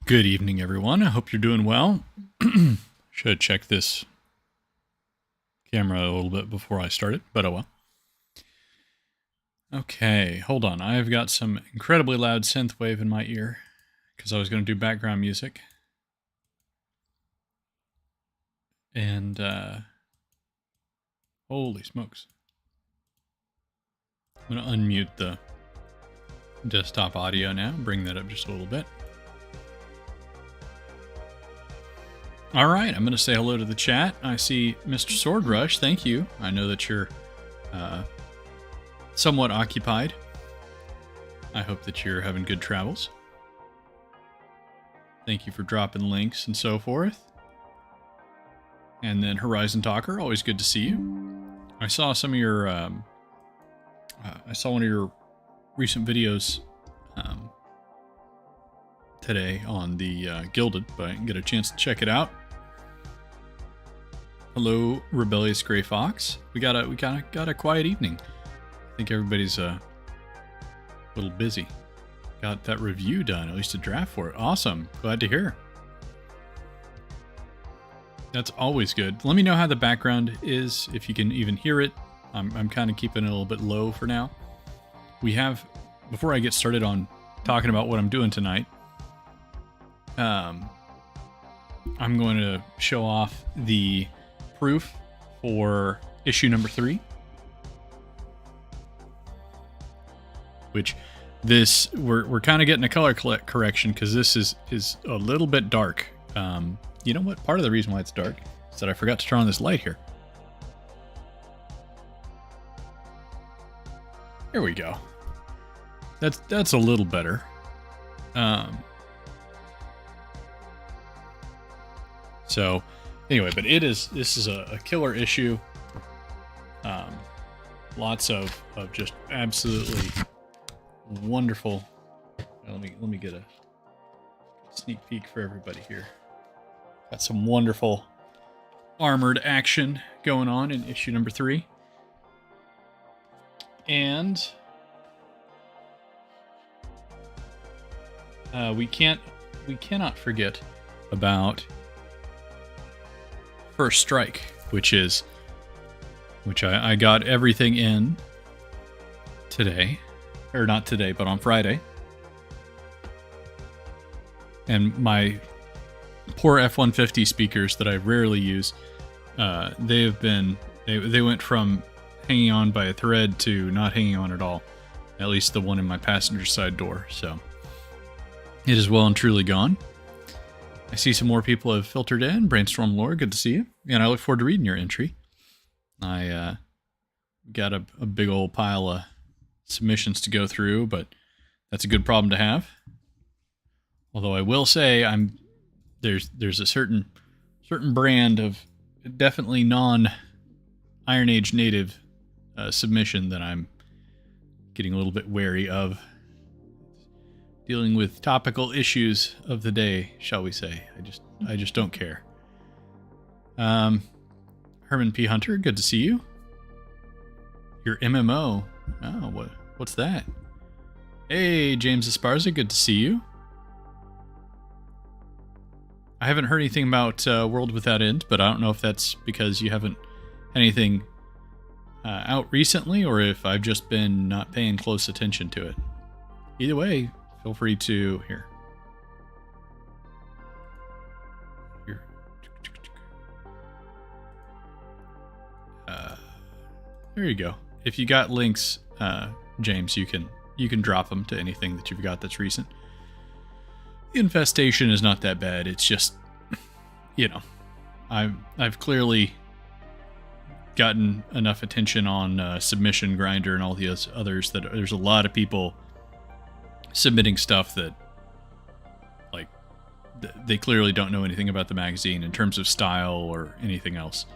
Good evening, everyone. I hope you're doing well. Should check this camera a little bit before I start it, but oh well. Okay, hold on. I've got some incredibly loud synthwave in my ear because I was going to do background music. And, holy smokes. I'm going to unmute the desktop audio now, bring that up just a little bit. All right, I'm going to say hello to the chat. I see Mr. Swordrush. Thank you. I know that you're somewhat occupied. I hope that you're having good travels. Thank you for dropping links and so forth. And then Horizon Talker, always good to see you. I saw some of your, I saw one of your recent videos today on the Gilded, but I didn't get a chance to check it out. Hello, Rebellious Gray Fox. We kind of got a quiet evening. I think everybody's a little busy. Got that review done, at least a draft for it. Awesome. Glad to hear. That's always good. Let me know how the background is, if you can even hear it. I'm kind of keeping it a little bit low for now. We have, before I get started on talking about what I'm doing tonight, I'm going to show off the proof for issue number 3, which this we're kind of getting a color correction because this is a little bit dark. You know what? Part of the reason why it's dark is that I forgot to turn on this light here. Here we go. That's a little better. So anyway, but this is a killer issue. Lots of just absolutely wonderful. Let me get a sneak peek for everybody here. Got some wonderful armored action going on in issue number 3. And we cannot forget about First Strike, which I got everything in today, or not today, but on Friday. And my poor F-150 speakers that I rarely use, they went from hanging on by a thread to not hanging on at all. At least the one in my passenger side door. So it is well and truly gone. I see some more people have filtered in. Brainstorm Lore, good to see you. And I look forward to reading your entry. I got a big old pile of submissions to go through, but that's a good problem to have. Although I will say there's a certain brand of definitely non-IronAge native submission that I'm getting a little bit wary of. Dealing with topical issues of the day, shall we say. I just don't care. Herman P. Hunter, good to see you. Your MMO. Oh, what's that? Hey, James Esparza, good to see you. I haven't heard anything about World Without End, but I don't know if that's because you haven't had anything out recently or if I've just been not paying close attention to it. Either way, feel free to here. There you go. If you got links, James, you can drop them to anything that you've got that's recent. The infestation is not that bad. It's just, you know, I've clearly gotten enough attention on Submission Grinder and all the others that there's a lot of people submitting stuff that, like, they clearly don't know anything about the magazine in terms of style or anything else.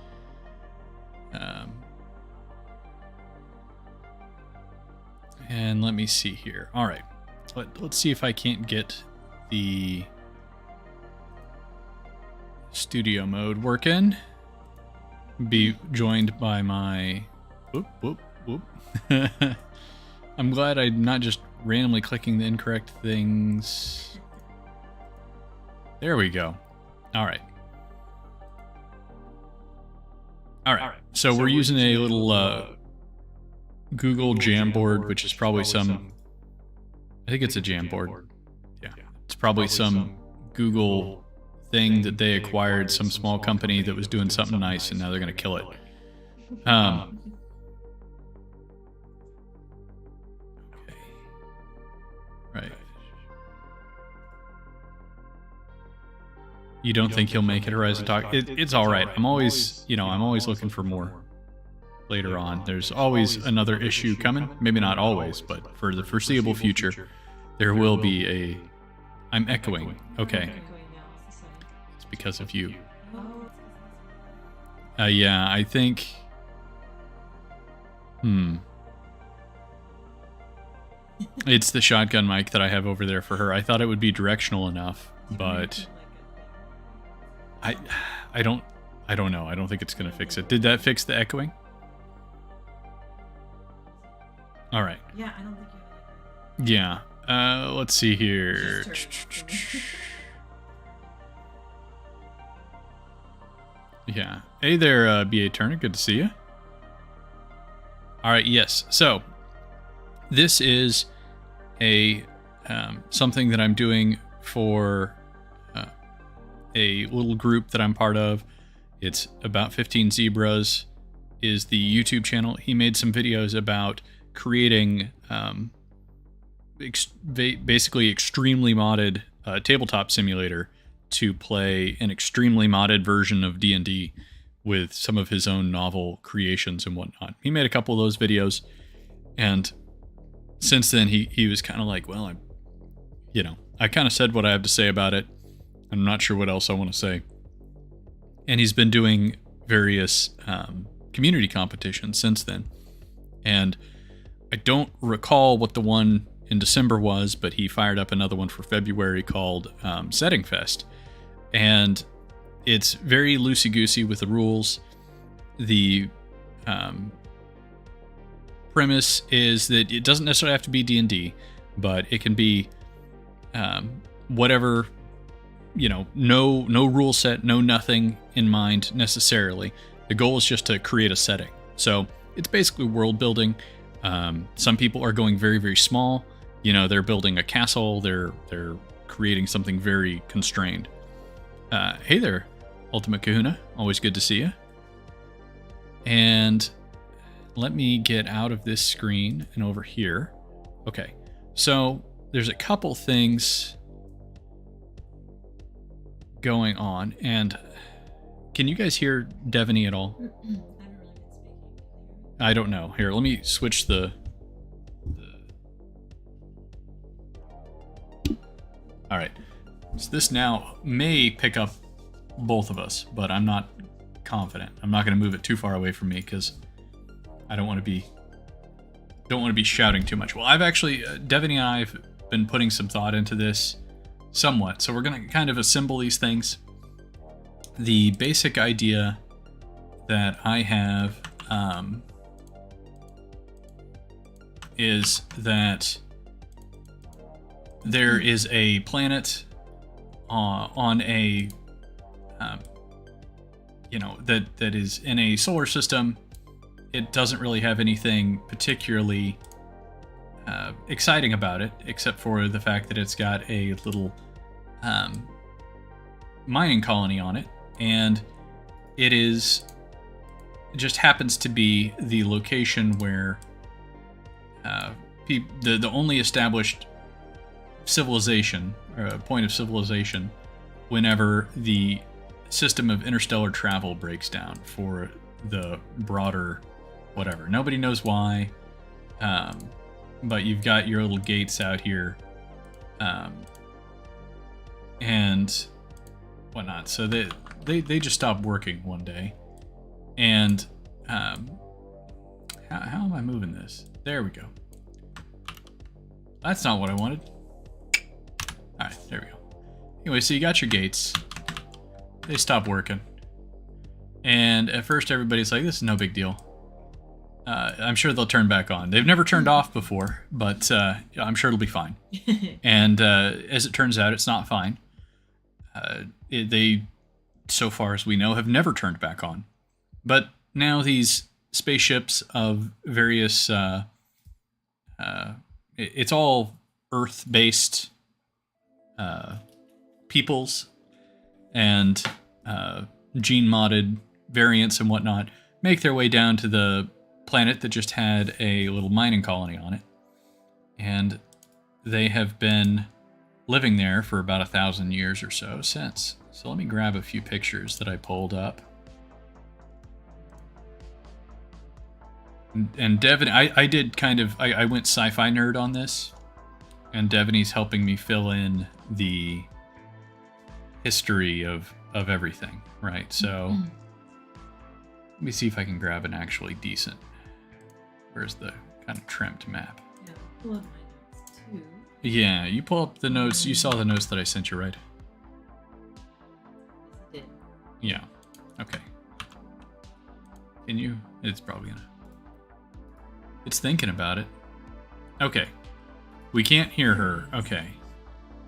And let me see here. All right, let's see if I can't get the studio mode working. Be joined by my whoop. I'm glad I'm not just randomly clicking the incorrect things. There we go. All right. All right. So we're using a little Google Jamboard, which is probably some... I think it's a Jamboard. Yeah. It's probably some Google thing that they acquired, some small company that was doing something nice, and now they're going to kill it. Okay. Right. You don't think he'll make it Horizon Talk? It's all right. I'm always looking for more later on. There's always another issue coming. Maybe not always, but for the foreseeable future, there will be a... I'm echoing. Okay. It's because of you. Yeah, I think... It's the shotgun mic that I have over there for her. I thought it would be directional enough, but... I don't know. I don't think it's going to fix it. Did that fix the echoing? All right. Yeah, I don't think you have any. Yeah. Let's see here. Yeah. Hey there, B.A. Turner. Good to see you. All right. Yes. So this is a something that I'm doing for a little group that I'm part of. It's About 15 Zebras is the YouTube channel. He made some videos about creating basically extremely modded tabletop simulator to play an extremely modded version of D&D with some of his own novel creations and whatnot. He made a couple of those videos, and since then he was kind of like, well, I kind of said what I have to say about it. I'm not sure what else I want to say. And he's been doing various community competitions since then. And I don't recall what the one in December was, but he fired up another one for February called SettingFest. And it's very loosey-goosey with the rules. The premise is that it doesn't necessarily have to be D&D, but it can be whatever... no rule set, no nothing in mind necessarily. The goal is just to create a setting. So it's basically world building. Some people are going very, very small. They're building a castle. They're creating something very constrained. Hey there, Ultimate Kahuna. Always good to see you. And let me get out of this screen and over here. Okay, so there's a couple things going on, and can you guys hear Devany at all? I don't know. Here, let me switch the... All right. So this now may pick up both of us, but I'm not confident. I'm not going to move it too far away from me because I don't want to be shouting too much. Well, I've actually Devany and I have been putting some thought into this somewhat. So we're going to kind of assemble these things. The basic idea that I have is that there is a planet on a that is in a solar system. It doesn't really have anything particularly exciting about it, except for the fact that it's got a little mining colony on it, and it just happens to be the location where the only established civilization, or a point of civilization, whenever the system of interstellar travel breaks down for the broader whatever. Nobody knows why, but you've got your little gates out here and whatnot. So they just stopped working one day, and how am I moving this? There we go. That's not what I wanted. All right, there we go. Anyway, so you got your gates. They stopped working, and at first everybody's like, "This is no big deal." I'm sure they'll turn back on. They've never turned off before, but I'm sure it'll be fine. And as it turns out, it's not fine. they, so far as we know, have never turned back on. But now these spaceships of various, it's all Earth-based peoples and gene-modded variants and whatnot make their way down to the planet that just had a little mining colony on it. And they have been living there for about 1,000 years or so since. So let me grab a few pictures that I pulled up. And Devany, I did kind of, I went sci-fi nerd on this, and Devany's helping me fill in the history of everything, right? So let me see if I can grab an actually decent, where's the kind of trimmed map? Yeah, pull up my notes too. Yeah, you pull up the notes, you saw the notes that I sent you, right? Yes, I did. Yeah, okay. Can you? It's probably gonna... It's thinking about it. Okay. We can't hear her. Okay.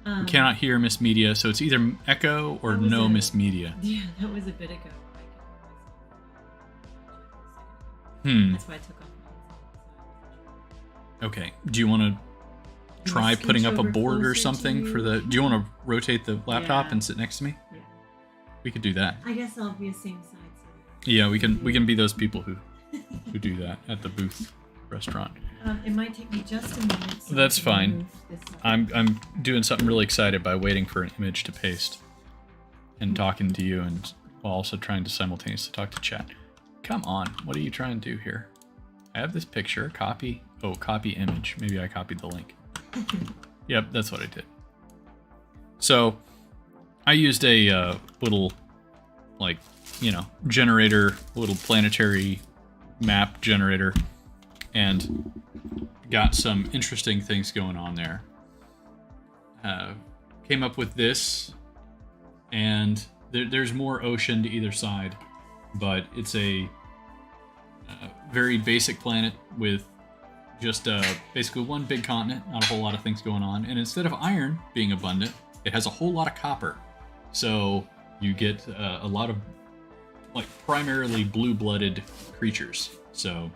We cannot hear Miss Media, so it's either echo or no Miss Media. Yeah, that was a bit ago. That's why I took off my headset. Okay. Do you want to try putting up a board or something for the... Do you want to rotate the laptop and sit next to me? Yeah. We could do that. I guess I'll be the same side. So Yeah, we can be those people who do that at the booth restaurant. it might take me just a minute. So That's I can fine. move this up. I'm doing something really excited by waiting for an image to paste and talking to you, and while also trying to simultaneously talk to chat. Come on, what are you trying to do here? I have this picture, copy image. Maybe I copied the link. Yep, that's what I did. So I used a little, like, generator, little planetary map generator, and got some interesting things going on there. Came up with this, and there's more ocean to either side, but it's a very basic planet with just basically one big continent, not a whole lot of things going on. And instead of iron being abundant, it has a whole lot of copper. So you get a lot of, like, primarily blue-blooded creatures. So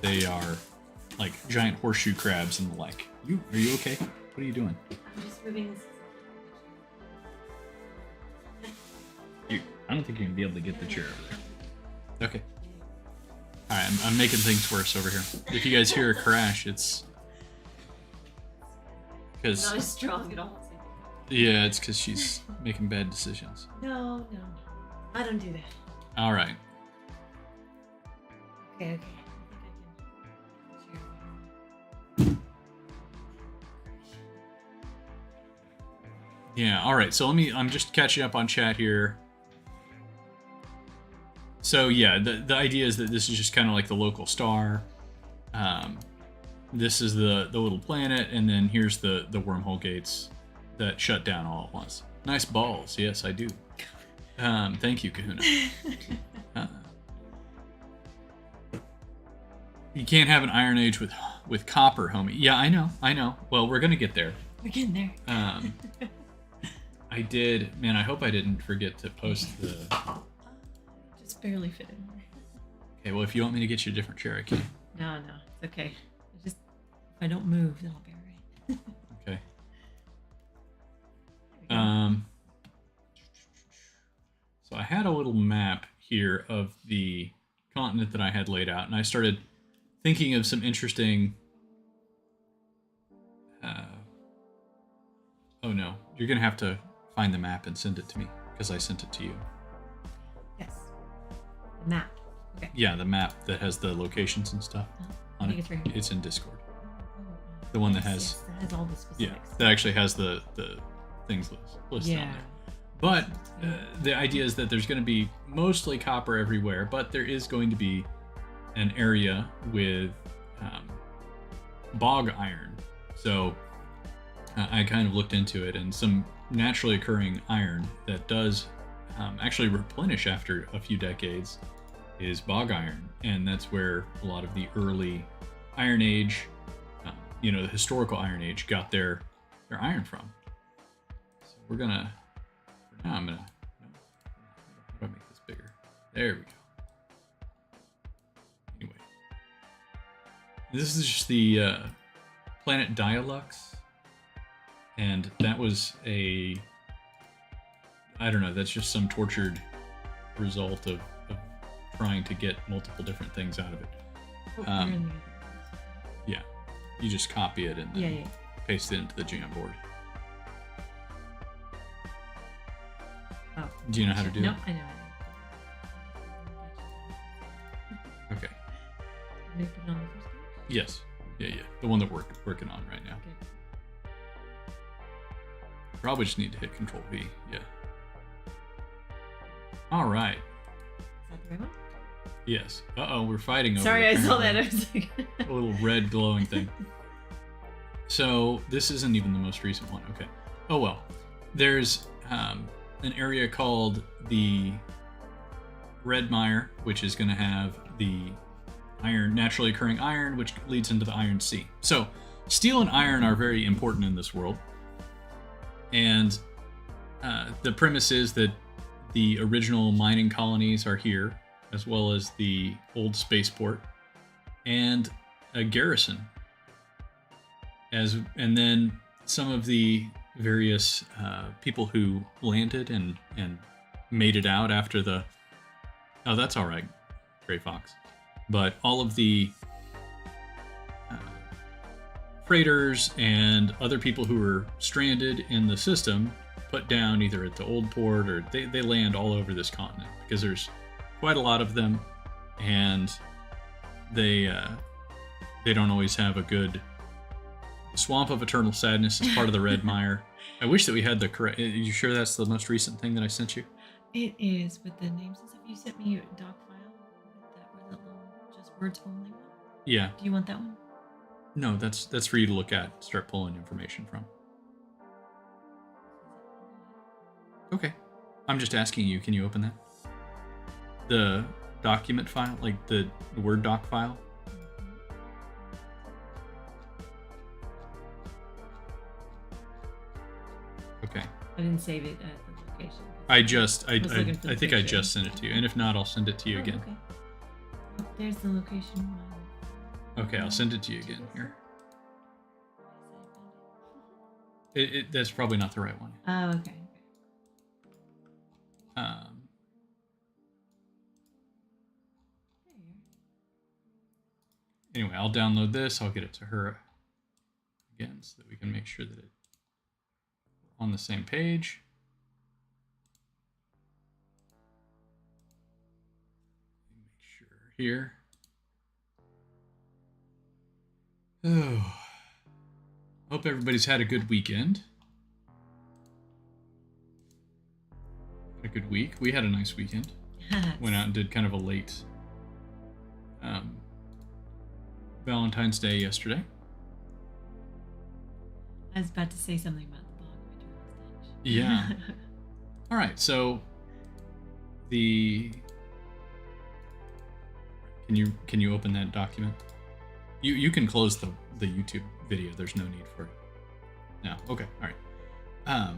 they are like giant horseshoe crabs and the like. Are you okay? What are you doing? I'm just moving this. I don't think you're gonna be able to get the chair over there. Okay. All right, I'm making things worse over here. If you guys hear a crash, it's because Not as strong at all. yeah, it's because she's making bad decisions. No, I don't do that. All right. Okay. I think I can. Yeah. All right. So I'm just catching up on chat here. So yeah, the idea is that this is just kind of like the local star. This is the little planet, and then here's the wormhole gates that shut down all at once. Nice balls. Yes, I do. Thank you, Kahuna. You can't have an Iron Age with copper, homie. Yeah, I know. Well, we're gonna get there. We're getting there. I did, man. I hope I didn't forget to post the. Just barely fit in. Okay, well, if you want me to get you a different chair, I can. No, it's okay. Just if I don't move, then I'll be alright. Okay. So I had a little map here of the continent that I had laid out, and I started thinking of some interesting. Oh no, you're gonna have to find the map and send it to me because I sent it to you. Yes. The map. Okay. Yeah, the map that has the locations and stuff on it. It's right here. It's in Discord. The one that has. Yes, that has all the Yeah, specifics. that actually has the things listed on there. But the idea is that there's going to be mostly copper everywhere, but there is going to be an area with bog iron. So I kind of looked into it, and some naturally occurring iron that does actually replenish after a few decades is bog iron, and that's where a lot of the early Iron Age, the historical Iron Age, got their iron from. So we're gonna Now I'm gonna. No, how do I make this bigger? There we go. Anyway, this is just the Planet Dialux, and that was a. I don't know. That's just some tortured result of trying to get multiple different things out of it. Yeah, you just copy it and then paste it into the Jamboard. Oh. Do you know how to do it? No, I know. Okay. Can we put it on the first page? Yes. Yeah. The one that we're working on right now. Okay. Probably just need to hit Control V. Yeah. All right. Is that the right one? Yes. Uh-oh, we're fighting over Sorry, I saw that. I apparently. was like... A little red glowing thing. So this isn't even the most recent one. Okay. Oh well. There's an area called the Red Mire, which is going to have the iron, naturally occurring iron, which leads into the Iron Sea. So steel and iron are very important in this world. And the premise is that the original mining colonies are here, as well as the old spaceport and a garrison. And then some of the various people who landed and made it out after the... Oh, that's all right, Gray Fox. But all of the freighters and other people who were stranded in the system put down either at the old port or they land all over this continent because there's quite a lot of them, and they don't always have a good... Swamp of Eternal Sadness is part of the Red Mire. I wish that we had the correct... Are you sure that's the most recent thing that I sent you? It is, with the names and stuff. You sent me a doc file with that little just words only one. Yeah. Do you want that one? No, that's for you to look at, start pulling information from. Okay. I'm just asking you, can you open that? The document file, like the Word doc file? Okay. I didn't save it at the location. I think I just sent it to you, and if not, I'll send it to you again. Okay. Oh, there's the location one. Okay, I'll send it to you again here. That's probably not the right one. Oh, okay. Anyway, I'll download this. I'll get it to her again so that we can make sure that it's on the same page. Make sure here. Oh, hope everybody's had a good weekend. Had a good week. We had a nice weekend. Went out and did kind of a late Valentine's Day yesterday. I was about to say something about the bog of eternal stench. Yeah. All right. So can you open that document? You can close the YouTube video. There's no need for it. No. Okay. All right. I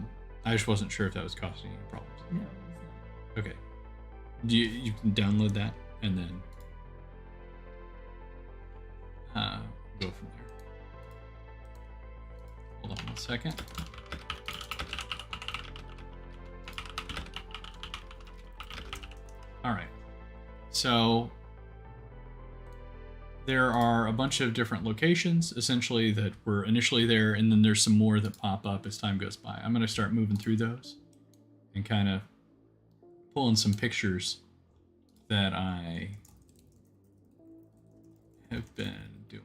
just wasn't sure if that was causing any problems. No, it's not. Okay. You can download that and then go from there. Hold on 1 second. All right. So there are a bunch of different locations, essentially, that were initially there, and then there's some more that pop up as time goes by. I'm going to start moving through those and kind of pulling some pictures that I have been doing.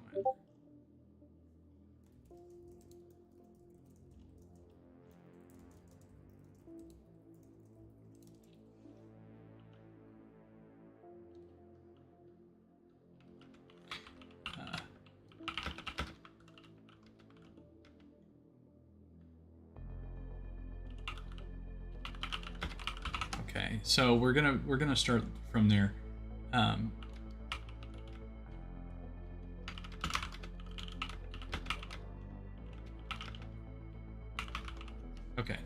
Okay, so we're gonna start from there. Okay.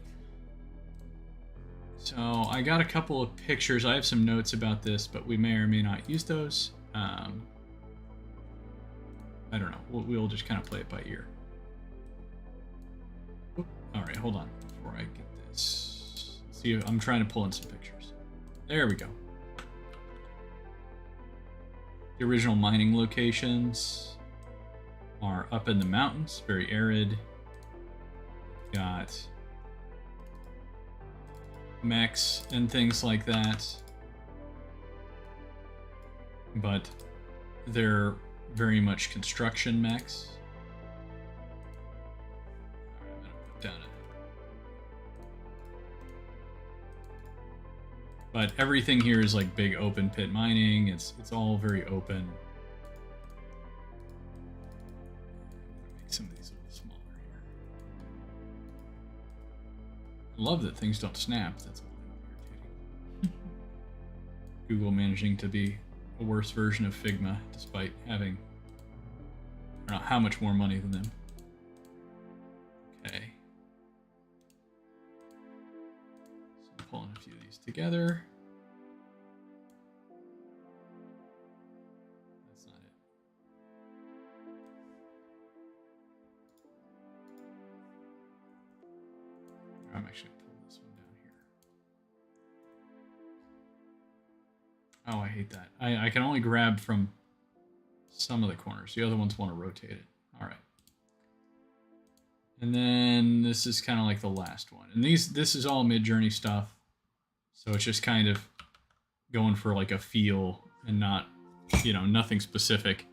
So I got a couple of pictures. I have some notes about this, but we may or may not use those. I don't know. We'll just kind of play it by ear. All right, hold on before I get this. See, I'm trying to pull in some pictures. There we go. The original mining locations are up in the mountains, very arid. Got mechs and things like that, but they're very much construction mechs. All right, I'm gonna put down it. But everything here is like big open pit mining. It's all very open. Make some of these a little smaller here. I love that things don't snap. That's all irritating. Google managing to be a worse version of Figma, despite having I don't know how much more money than them. Okay. So I'm pulling a few of these together. That's not it. I'm actually pulling this one down here. Oh, I hate that. I can only grab from some of the corners. The other ones want to rotate it. All right. And then this is kind of like the last one. And this is all mid-journey stuff. So it's just kind of going for like a feel and not, you know, nothing specific.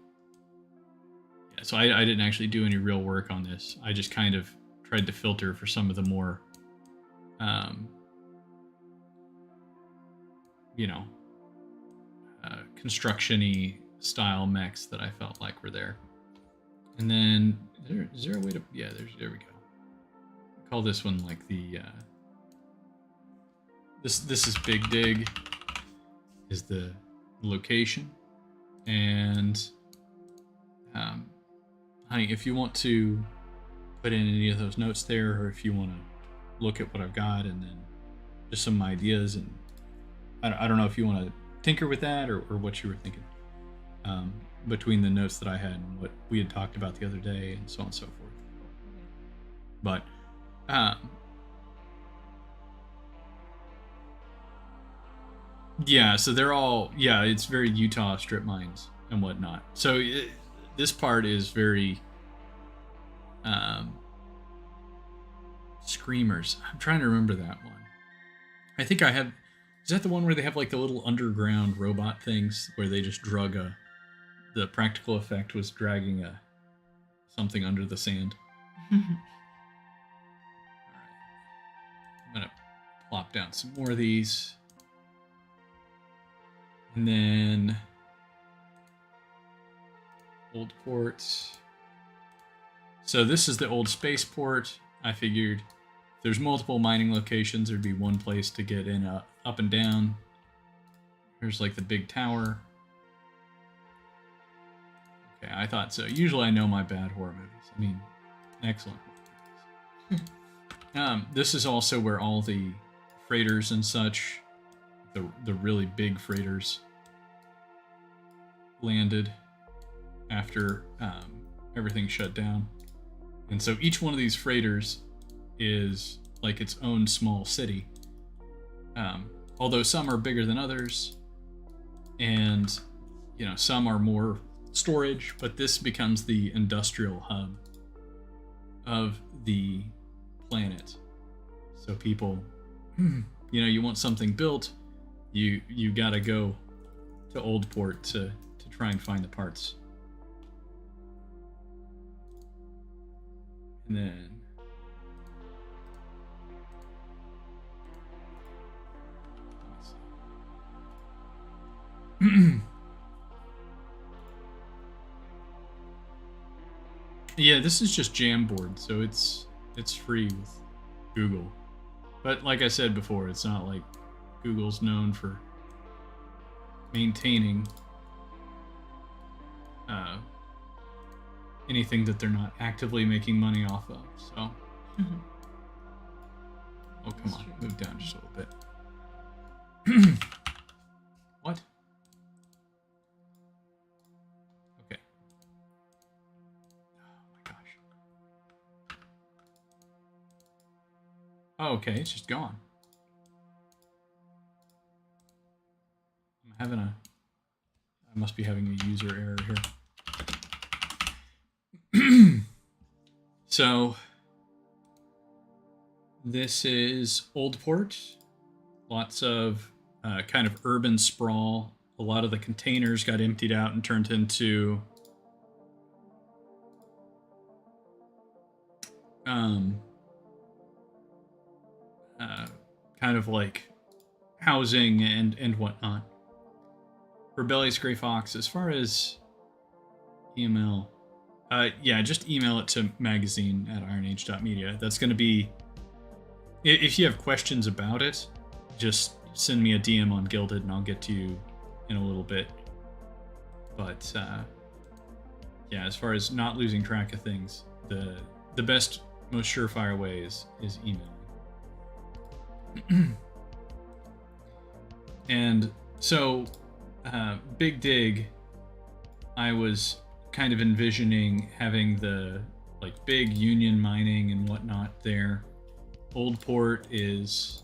Yeah, so I didn't actually do any real work on this. I just kind of tried to filter for some of the more, you know, construction-y style mechs that I felt like were there. And then is there a way to, yeah, there we go. I call this one like the this is Big Dig is the location. And honey, if you want to put in any of those notes there, or if you want to look at what I've got and then just some ideas, and I don't know if you want to tinker with that or what you were thinking. Between the notes that I had and what we had talked about the other day and so on and so forth. But yeah, so they're all, yeah, it's very Utah strip mines and whatnot. So this part is very Screamers. I'm trying to remember that one. I think I have, is that the one where they have like the little underground robot things where they just drug the practical effect was dragging something under the sand? All right. I'm gonna plop down some more of these. And then old ports. So this is the old spaceport. I figured if there's multiple mining locations, there'd be one place to get in up and down. Here's like the big tower. Okay, I thought so. Usually I know my bad horror movies. I mean, excellent horror movies. This is also where all the freighters and such, the really big freighters, landed after everything shut down. And so each one of these freighters is like its own small city. Although some are bigger than others, and you know, some are more storage, but this becomes the industrial hub of the planet. So people, you know, you want something built, you gotta go to Old Port to try and find the parts. And then yeah, this is just Jamboard, so it's free with Google. But like I said before, it's not like Google's known for maintaining anything that they're not actively making money off of. So, oh come on, move down just a little bit. What? Okay. Oh my gosh. Oh, okay, it's just gone. I must be having a user error here. So, this is Old Port. Lots of kind of urban sprawl. A lot of the containers got emptied out and turned into kind of like housing and whatnot. Rebellious Gray Fox, as far as email, yeah, just email it to magazine@ironage.media. That's going to be, if you have questions about it, just send me a DM on Gilded and I'll get to you in a little bit. But yeah, as far as not losing track of things, the best, most surefire way is emailing. And so, Big Dig, I was kind of envisioning having the like big union mining and whatnot there. Old Port is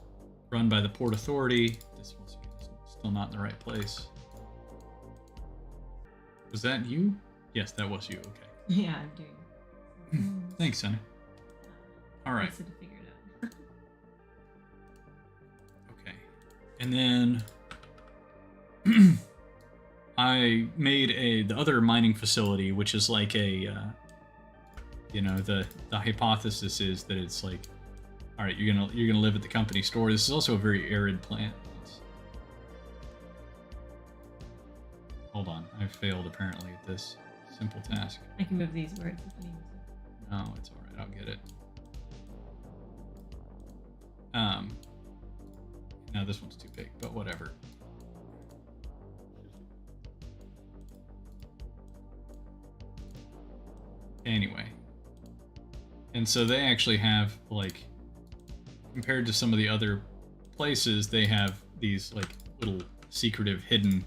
run by the Port Authority. This one's still not in the right place. Was that you? Yes, that was you. Okay. Yeah, I'm doing. Thanks, Sonny. All right. To figure it out. Okay. And then I made the other mining facility, which is like a, the hypothesis is that it's like, all right, you're gonna live at the company store. This is also a very arid plant. Hold on, I failed apparently at this simple task. I can move these words if you need to. No, it's all right. I'll get it. No, this one's too big, but whatever. Anyway, and so they actually have, like, compared to some of the other places, they have these like little secretive hidden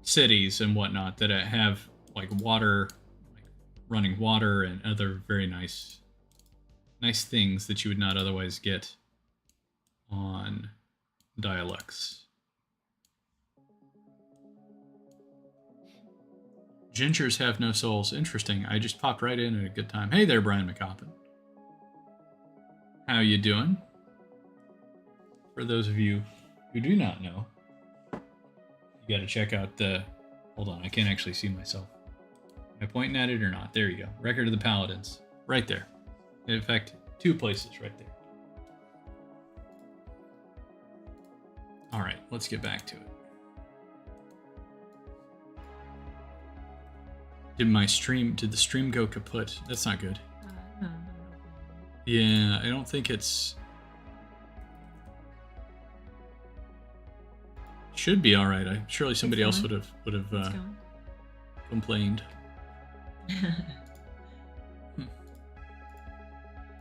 cities and whatnot that have like water, like running water and other very nice things that you would not otherwise get on Dialux. Gingers have no souls. Interesting. I just popped right in at a good time. Hey there, Brian McCoppin. How you doing? For those of you who do not know, you got to check out the... Hold on, I can't actually see myself. Am I pointing at it or not? There you go. Record of the Paladins. Right there. In fact, 2 places right there. All right, let's get back to it. Did the stream go kaput? That's not good. No. Yeah, I don't think it's... Should be all right. Surely somebody else would have complained.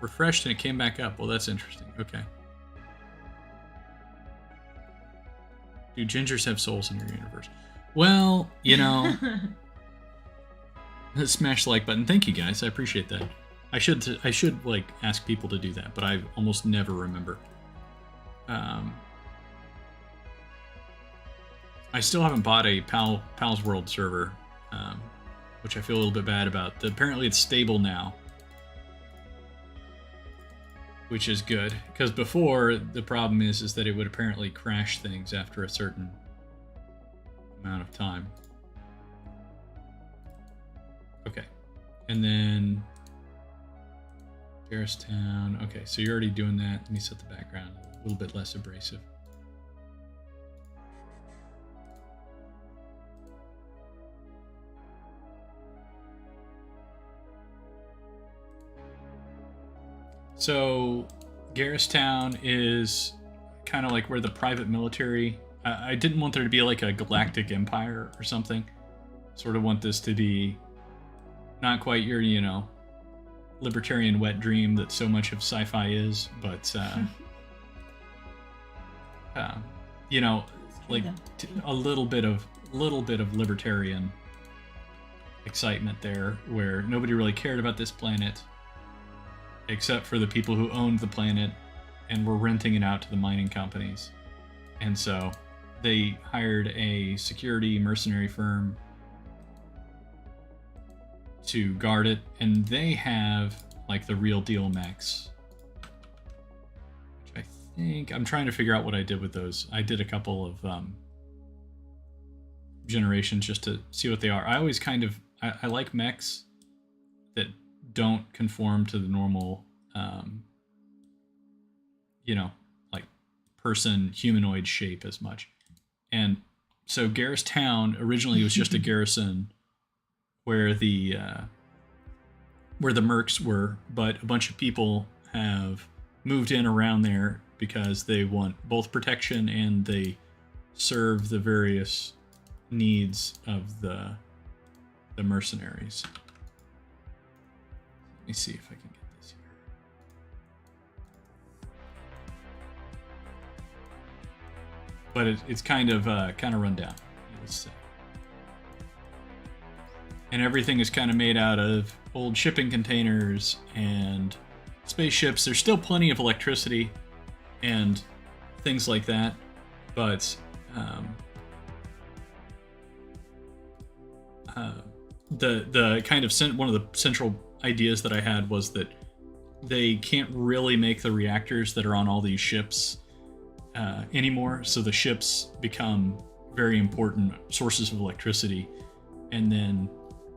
Refreshed and it came back up. Well, that's interesting. Okay. Do gingers have souls in your universe? Well, smash the like button. Thank you, guys. I appreciate that. I should like ask people to do that, but I almost never remember. I still haven't bought a Pal's World server, which I feel a little bit bad about. Apparently it's stable now, which is good, because before the problem is that it would apparently crash things after a certain amount of time. Okay, and then Garristown. Okay, so you're already doing that. Let me set the background a little bit less abrasive. So Garristown is kind of like where the private military... I didn't want there to be like a galactic empire or something. Sort of want this to be not quite your, libertarian wet dream that so much of sci-fi is, but you know, like a little bit of libertarian excitement there, where nobody really cared about this planet except for the people who owned the planet and were renting it out to the mining companies. And so they hired a security mercenary firm to guard it, and they have like the real deal mechs, which I think I'm trying to figure out what I did with those. I did a couple of generations just to see what they are. I always kind of I like mechs that don't conform to the normal you know, like person humanoid shape as much. And so Garrus Town originally was just a garrison where the mercs were, but a bunch of people have moved in around there because they want both protection and they serve the various needs of the mercenaries. Let me see if I can get this here. But it's kind of run down, let's say. And everything is kind of made out of old shipping containers and spaceships. There's still plenty of electricity and things like that, but the kind of one of the central ideas that I had was that they can't really make the reactors that are on all these ships anymore, so the ships become very important sources of electricity, and then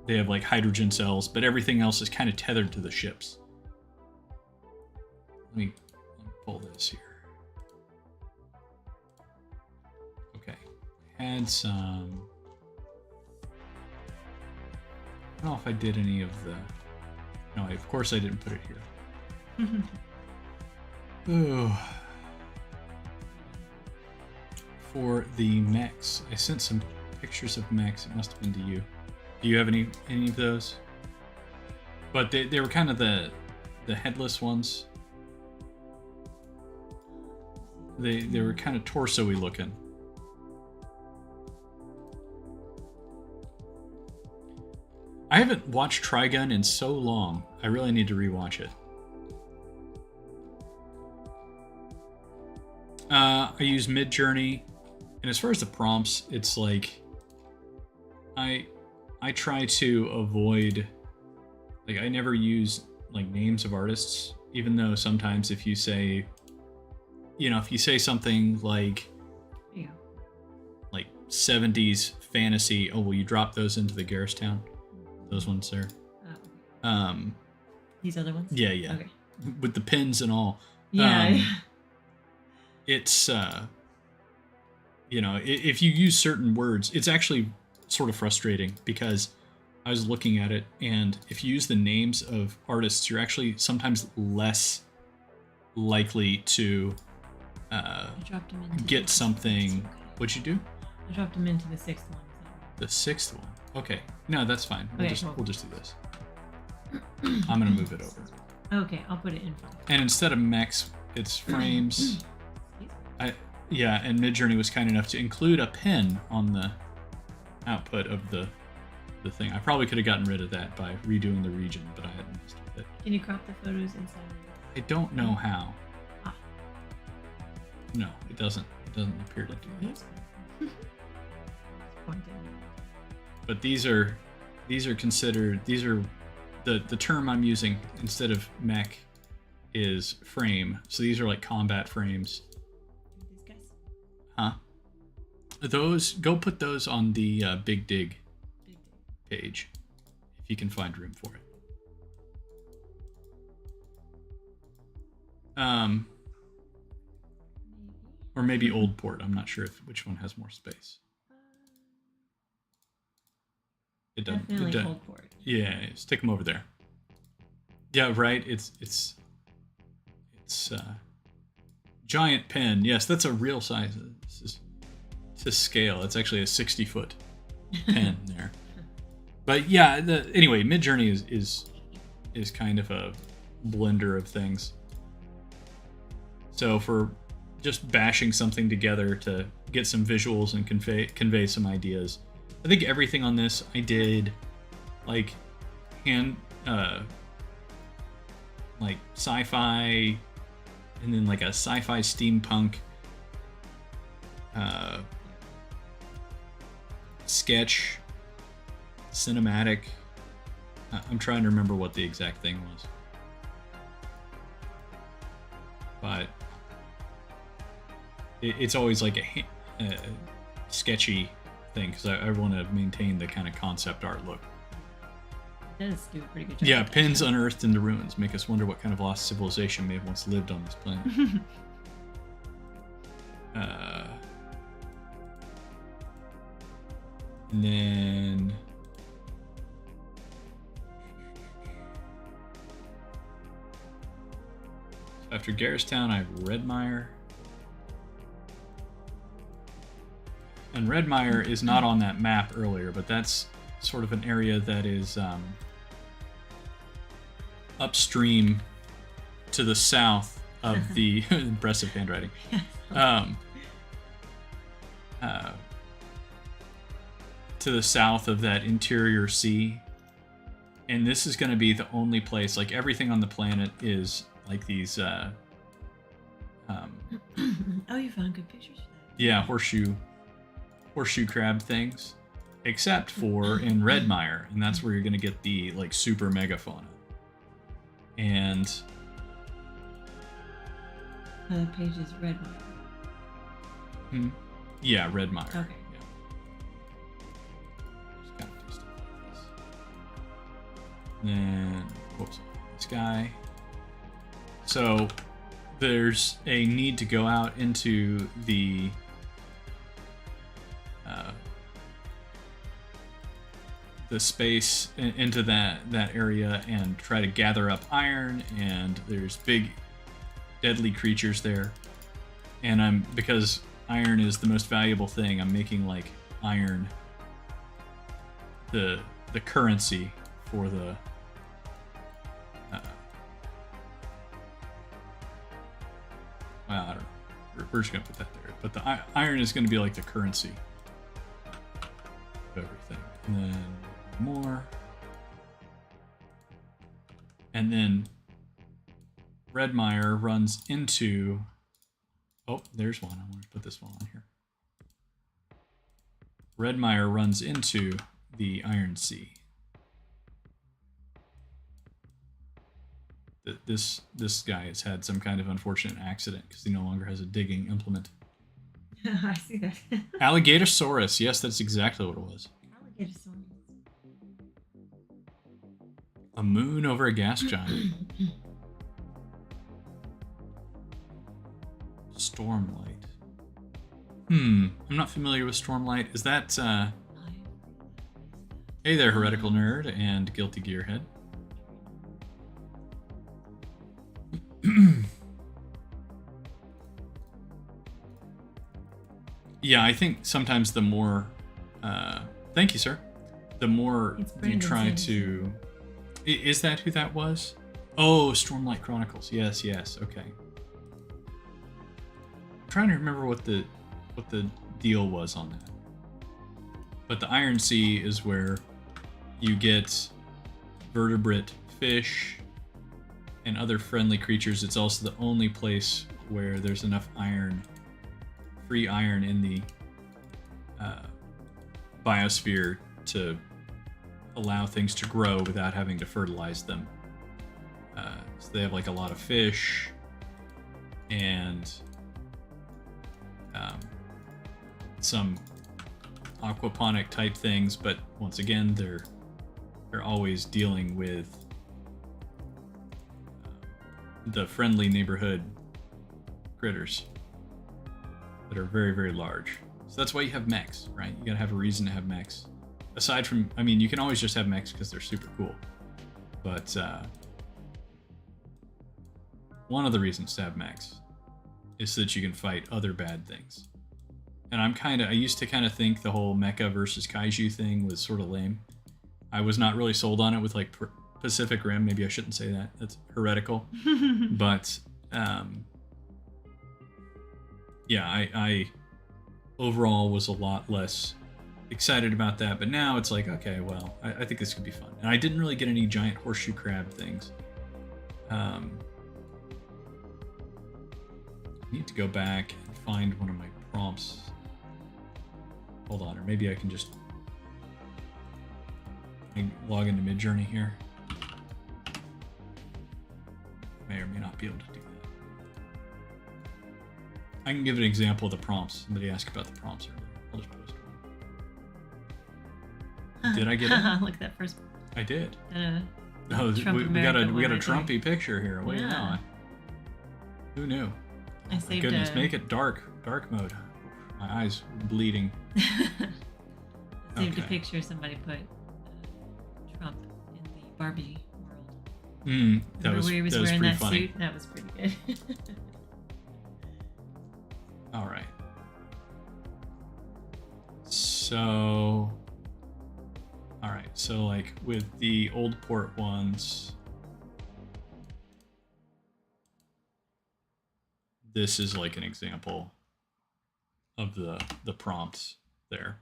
they have like hydrogen cells, but everything else is kind of tethered to the ships. Let me pull this here. Okay, had some. I don't know if I did any of the. No, of course I didn't put it here. Oh. For the mechs, I sent some pictures of mechs. It must have been to you. Do you have any of those? But they were kind of the headless ones. They were kind of torso-y looking. I haven't watched Trigun in so long. I really need to rewatch it. I use Midjourney, and as far as the prompts, it's like I try to avoid, like, I never use like names of artists, even though sometimes if you say, you know, if you say something like, Yeah. like 70s fantasy, oh, will you drop those into the Garrus Town? Those ones there. Okay. These other ones? Yeah, yeah. Okay. With the pins and all. Yeah. It's, you know, if you use certain words, it's actually sort of frustrating because I was looking at it, and if you use the names of artists, you're actually sometimes less likely to I dropped him into get something. What'd you do? I dropped him into the sixth one. The sixth one. Okay. No, that's fine. We'll Okay, just cool. we'll just do this. I'm gonna move it over. Okay, I'll put it in front. And instead of mechs, it's frames. Yeah, and Midjourney was kind enough to include a pin on the output of the thing. I probably could have gotten rid of that by redoing the region, but I hadn't messed with it. Can you crop the photos inside? I don't know how. Ah. No, it doesn't. It doesn't appear to do that. But these are considered, the term I'm using instead of mech is frame. So these are like combat frames. These guys. Huh? Those, go put those on the Big Dig page if you can find room for it. Or maybe Old Port. I'm not sure which one has more space. It doesn't. Definitely Old Port. Yeah, stick them over there. Yeah, right. It's giant pen. Yes, that's a real size. This is to scale. It's actually a 60-foot pen there. But yeah, anyway, Midjourney is is kind of a blender of things. So for just bashing something together to get some visuals and convey some ideas, I think everything on this I did like like sci-fi, and then like a sci-fi steampunk sketch, cinematic. I'm trying to remember what the exact thing was, but it's always like a sketchy thing because I want to maintain the kind of concept art look. It does do a pretty good job. Yeah, pins unearthed in the ruins make us wonder what kind of lost civilization may have once lived on this planet. And then after Garristown, I have Redmire. And Redmire is not on that map earlier, but that's sort of an area that is upstream to the south of the impressive handwriting. To the south of that interior sea. And this is going to be the only place, like everything on the planet is like these Oh, you found good pictures for that. yeah, horseshoe crab things, except for in Redmire, and that's where you're going to get the like super megafauna. And the page is Redmire. Yeah, Redmire. Okay. Yeah. Just gotta do stuff like this. Then, whoops, this guy. So there's a need to go out into the space into that area and try to gather up iron, and there's big deadly creatures there, and because iron is the most valuable thing, I'm making like iron the currency for the well, I don't know, we're just gonna put that there, but the iron is going to be like the currency of everything. And then more, and then Redmire runs into, oh, there's one. I want to put this one on here. Redmire runs into the Iron Sea. This guy has had some kind of unfortunate accident because he no longer has a digging implement. I see that. Alligatosaurus. Yes, that's exactly what it was. Alligatosaurus. A moon over a gas giant. Stormlight. I'm not familiar with Stormlight. Is that, Hey there, Heretical Nerd and Guilty Gearhead. Yeah, I think sometimes the more, thank you, sir. The more you try to, is that who that was? Oh, Stormlight Chronicles. Yes, okay. I'm trying to remember what the deal was on that. But the Iron Sea is where you get vertebrate fish and other friendly creatures. It's also the only place where there's enough iron, free iron in the biosphere to allow things to grow without having to fertilize them. So they have like a lot of fish and some aquaponic type things, but once again, they're always dealing with the friendly neighborhood critters that are very, very large. So that's why you have mechs, right? You gotta have a reason to have mechs. Aside from, I mean, you can always just have mechs because they're super cool. But one of the reasons to have mechs is so that you can fight other bad things. And I used to kind of think the whole mecha versus kaiju thing was sort of lame. I was not really sold on it with like Pacific Rim. Maybe I shouldn't say that. That's heretical. But yeah, I overall was a lot less excited about that. But now it's like, okay, well, I think this could be fun. And I didn't really get any giant horseshoe crab things. I need to go back and find one of my prompts. Hold on, or maybe I can just log into Midjourney here. May or may not be able to do that. I can give an example of the prompts. Somebody asked about the prompts earlier. I'll just post one. Did I get it? Look at that first. I did. Oh, we got a Trumpy picture here. What do you know? Who knew? I saved goodness, make it dark mode. My eyes bleeding. I saved a picture somebody put Trump in the Barbie world. That was, where he was that was wearing pretty that funny. suit? That was pretty good. All right. So, all right. So like with the old port ones, this is like an example of the prompts there.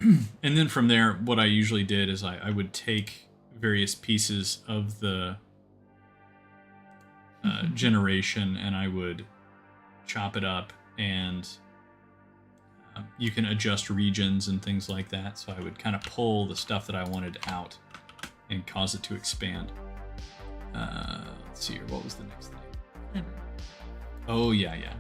And then from there, what I usually did is I would take various pieces of the generation and I would chop it up, and you can adjust regions and things like that. So I would kind of pull the stuff that I wanted out and cause it to expand. Let's see here. What was the next thing? Clever. Oh, yeah.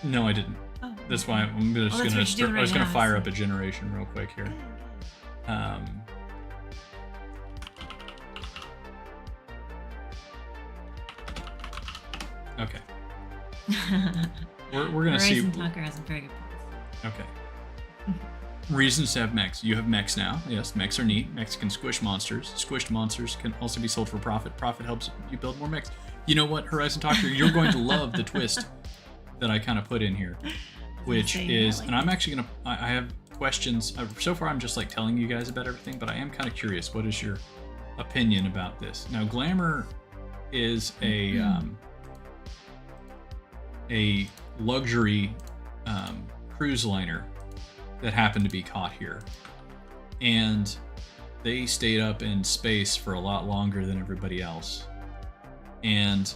No, I didn't. Oh, That's why I'm just that's gonna what you're doing I was right gonna now, fire so- up a generation real quick here. Okay. We're gonna see. Horizon Talker has some very good points. Okay. Reasons to have mechs. You have mechs now. Yes, mechs are neat. Mechs can squish monsters. Squished monsters can also be sold for profit. Profit helps you build more mechs. You know what, Horizon Talker? You're going to love the twist that I kind of put in here, which is, and I'm actually gonna. I have questions. So far, I'm just like telling you guys about everything, but I am kind of curious. What is your opinion about this? Now, Glamour is a luxury cruise liner that happened to be caught here, and they stayed up in space for a lot longer than everybody else. And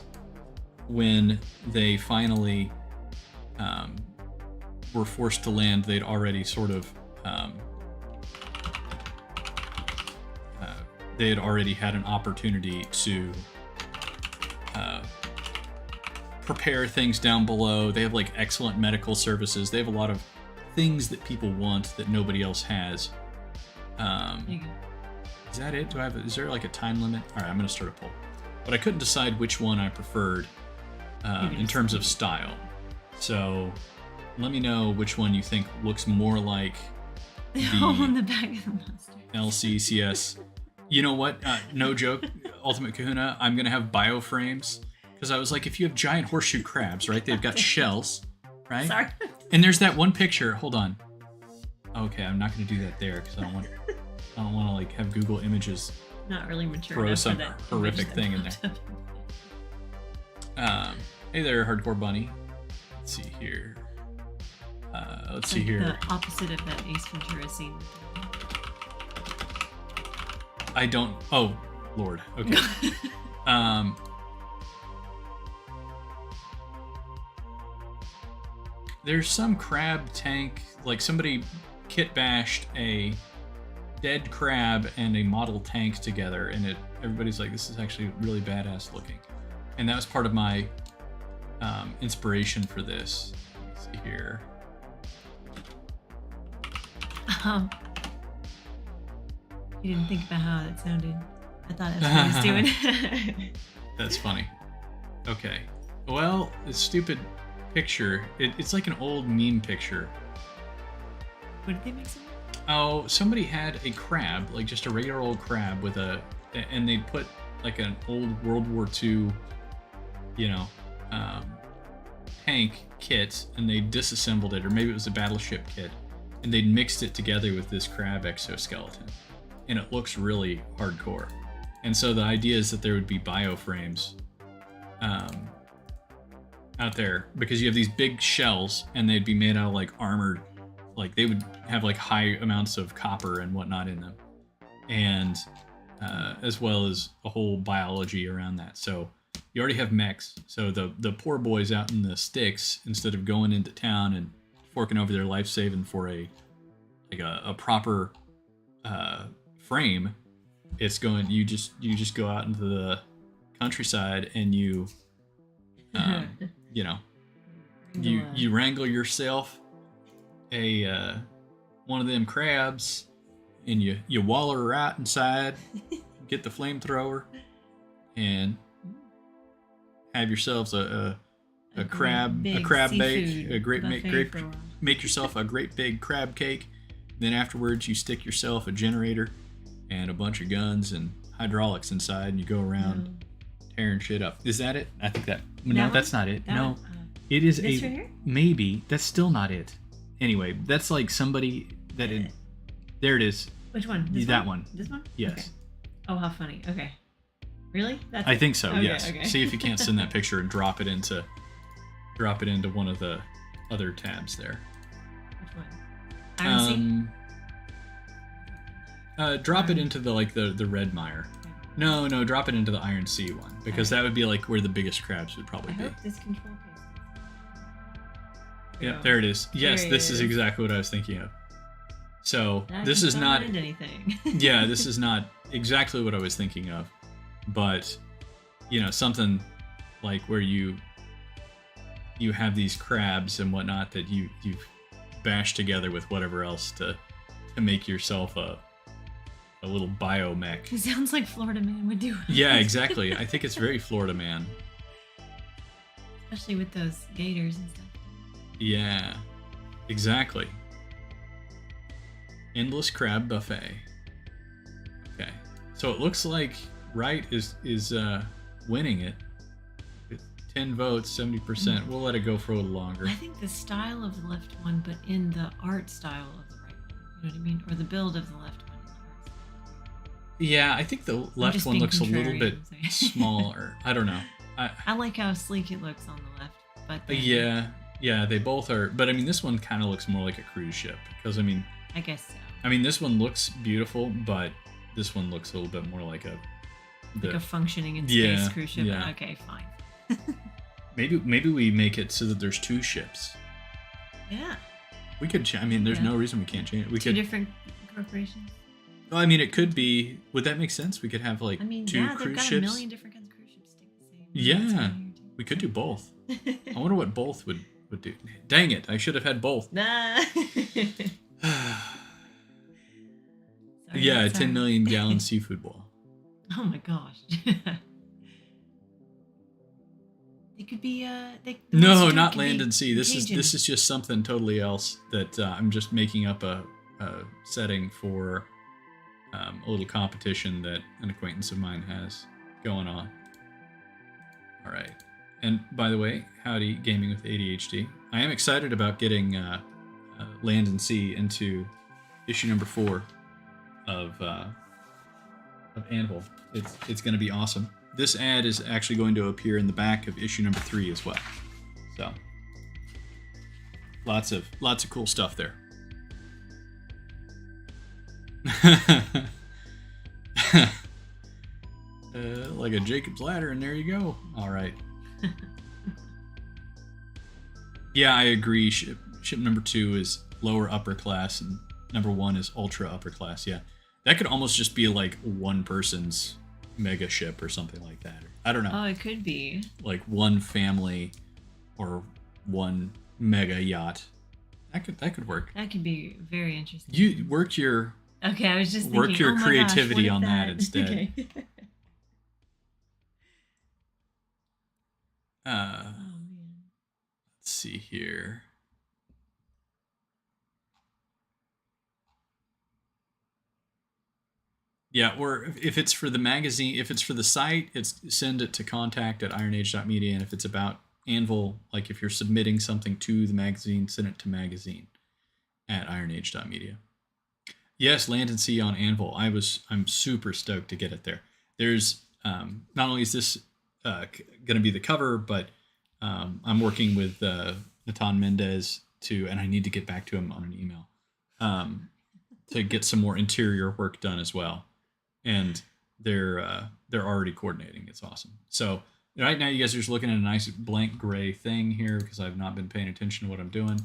when they finally were forced to land, they'd already sort of they had already had an opportunity to prepare things down below. They have like excellent medical services. They have a lot of things that people want that nobody else has. Is that it? Is there like a time limit? All right, I'm going to start a poll. But I couldn't decide which one I preferred in terms of style. So let me know which one you think looks more like the hole in the back of the monster. LCCS. You know what? No joke, Ultimate Kahuna, I'm going to have bioframes. Because I was like, if you have giant horseshoe crabs, right? They've got shells, right? Sorry. And there's that one picture. Hold on. Okay, I'm not going to do that there because I don't want to like have Google Images Not really mature throw enough some for that horrific image thing in that there. popped up. Hey there, Hardcore Bunny. Let's see here. Let's see here. The opposite of that Ace Ventura scene. I don't. Oh, Lord. Okay. There's some crab tank, like somebody kit bashed a dead crab and a model tank together, and everybody's like, this is actually really badass looking. And that was part of my inspiration for this. Let's see here. You didn't think about how that sounded. I thought that's what he was doing. That's funny. Okay. Well, this stupid picture, it's like an old meme picture. What did they make some? Oh, somebody had a crab, like just a regular old crab with and they put like an old World War II, tank kit and they disassembled it, or maybe it was a battleship kit, and they'd mixed it together with this crab exoskeleton, and it looks really hardcore. And so the idea is that there would be bioframes out there, because you have these big shells and they'd be made out of like armored, like they would have like high amounts of copper and whatnot in them, and as well as a whole biology around that. So you already have mechs, so the poor boys out in the sticks, instead of going into town and forking over their life saving for a proper frame, it's going, you just go out into the countryside and you you wrangle yourself a one of them crabs, and you waller her out inside, get the flamethrower, and have yourselves a crab bake, make yourself a great big crab cake. Then afterwards you stick yourself a generator and a bunch of guns and hydraulics inside, and you go around tearing shit up. Is that it? I think that no, that's not it. No, it is this right here? Maybe that's still not it. Anyway, that's like somebody that there it is. Which one? That one. This one? Yes. Okay. Oh, how funny. Okay. Really? That's I think so. Okay, yes. Okay. See if you can't send that picture and drop it into one of the other tabs there. Which one? Iron Drop it into the red mire. No, drop it into the Iron Sea one, because that would be like where the biggest crabs would probably be. I hope this control case. Yep, there it is. Yes, this is exactly what I was thinking of. So this is not anything. Yeah, this is not exactly what I was thinking of, but something like where you have these crabs and whatnot that you've bashed together with whatever else to make yourself a little biomech. It sounds like Florida Man would do it. Yeah, exactly. I think it's very Florida Man. Especially with those gators and stuff. Yeah, exactly. Endless crab buffet. Okay, so it looks like Wright is winning it with 10 votes, 70%. We'll let it go for a little longer. I think the style of the left one, but in the art style of the right one. You know what I mean? Or the build of the left one. Yeah, I think the left one looks a little bit smaller. I don't know. I like how sleek it looks on the left, but yeah, they both are. But I mean, this one kind of looks more like a cruise ship, because I guess so. I mean, this one looks beautiful, but this one looks a little bit more like a functioning in space cruise ship. Yeah. Okay, fine. maybe we make it so that there's two ships. Yeah. We could. I mean, there's no reason we can't change it. Two different corporations. Well, I mean, it could be. Would that make sense? We could have two cruise ships. They've got a million different kinds of cruise ships. Yeah, we could do both. I wonder what both would do. Dang it! I should have had both. Nah. Yeah, a 10 million gallon seafood bowl. Oh my gosh. They could be. No, not land and sea. This is just something totally else that I'm just making up a setting for. A little competition that an acquaintance of mine has going on. All right. And by the way, howdy, Gaming with ADHD. I am excited about getting Land and Sea into issue number 4 of ANVIL. It's going to be awesome. This ad is actually going to appear in the back of issue number 3 as well. So lots of cool stuff there. Like a Jacob's ladder, and there you go. All right. Yeah, I agree. Ship number 2 is lower upper class, and number 1 is ultra upper class. Yeah, that could almost just be like one person's mega ship or something like that. I don't know. Oh, it could be like one family or one mega yacht. That could work. That could be very interesting. You work your I was just work thinking, your creativity on that instead. Okay. Let's see here. Yeah, or if it's for the magazine, if it's for the site, send it to contact@ironage.media, and if it's about Anvil, like if you're submitting something to the magazine, send it to magazine at IronAge.media. Yes, Land and Sea on Anvil. I'm super stoked to get it there. There's not only is this going to be the cover, but I'm working with Natan Mendez and I need to get back to him on an email to get some more interior work done as well. And they're already coordinating. It's awesome. So right now you guys are just looking at a nice blank gray thing here because I've not been paying attention to what I'm doing.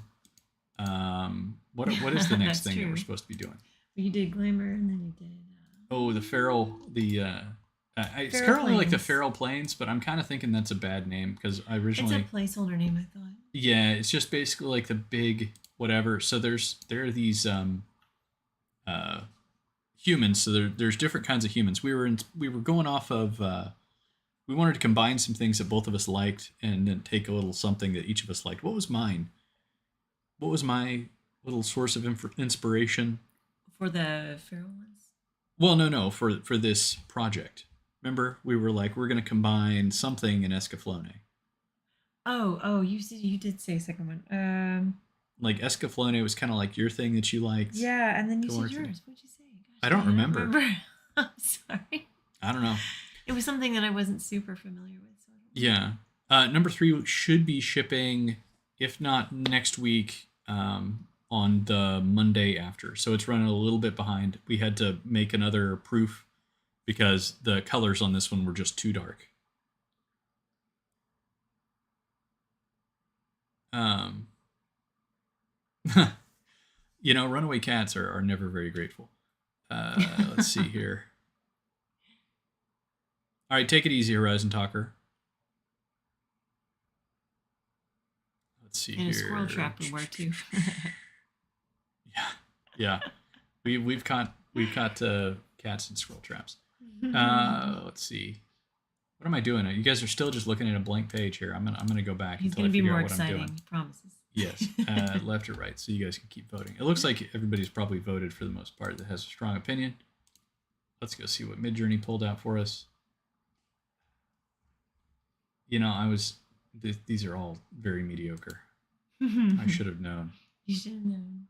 What is the next thing that we're supposed to be doing? You did Glamour, and then you did... the Feral, it's currently like the Feral Plains, but I'm kind of thinking that's a bad name because I originally... It's a placeholder name, I thought. Yeah, it's just basically like the big whatever. So there are these humans. So there's different kinds of humans. We were going off of... we wanted to combine some things that both of us liked and then take a little something that each of us liked. What was mine? What was my little source of inspiration? For the feral ones? Well, no, for this project. Remember, we were like, we're going to combine something in Escaflowne. Oh, you did say a second one. Like Escaflowne was kind of like your thing that you liked. Yeah, and then you said yours. What'd you say? Gosh, I don't remember. I'm sorry. I don't know. It was something that I wasn't super familiar with. So yeah. Number 3 should be shipping, if not next week, on the Monday after. So it's running a little bit behind. We had to make another proof because the colors on this one were just too dark. Runaway cats are never very grateful. Let's see here. All right, take it easy, Horizon Talker. Let's see here. And a squirrel trap would work too. Yeah. We've caught cats and squirrel traps. Let's see. What am I doing? You guys are still just looking at a blank page here. I'm gonna go back until I figure out what I'm doing. He promises. Yes, left or right, so you guys can keep voting. It looks like everybody's probably voted for the most part that has a strong opinion. Let's go see what Midjourney pulled out for us. These are all very mediocre. I should have known. You should have known.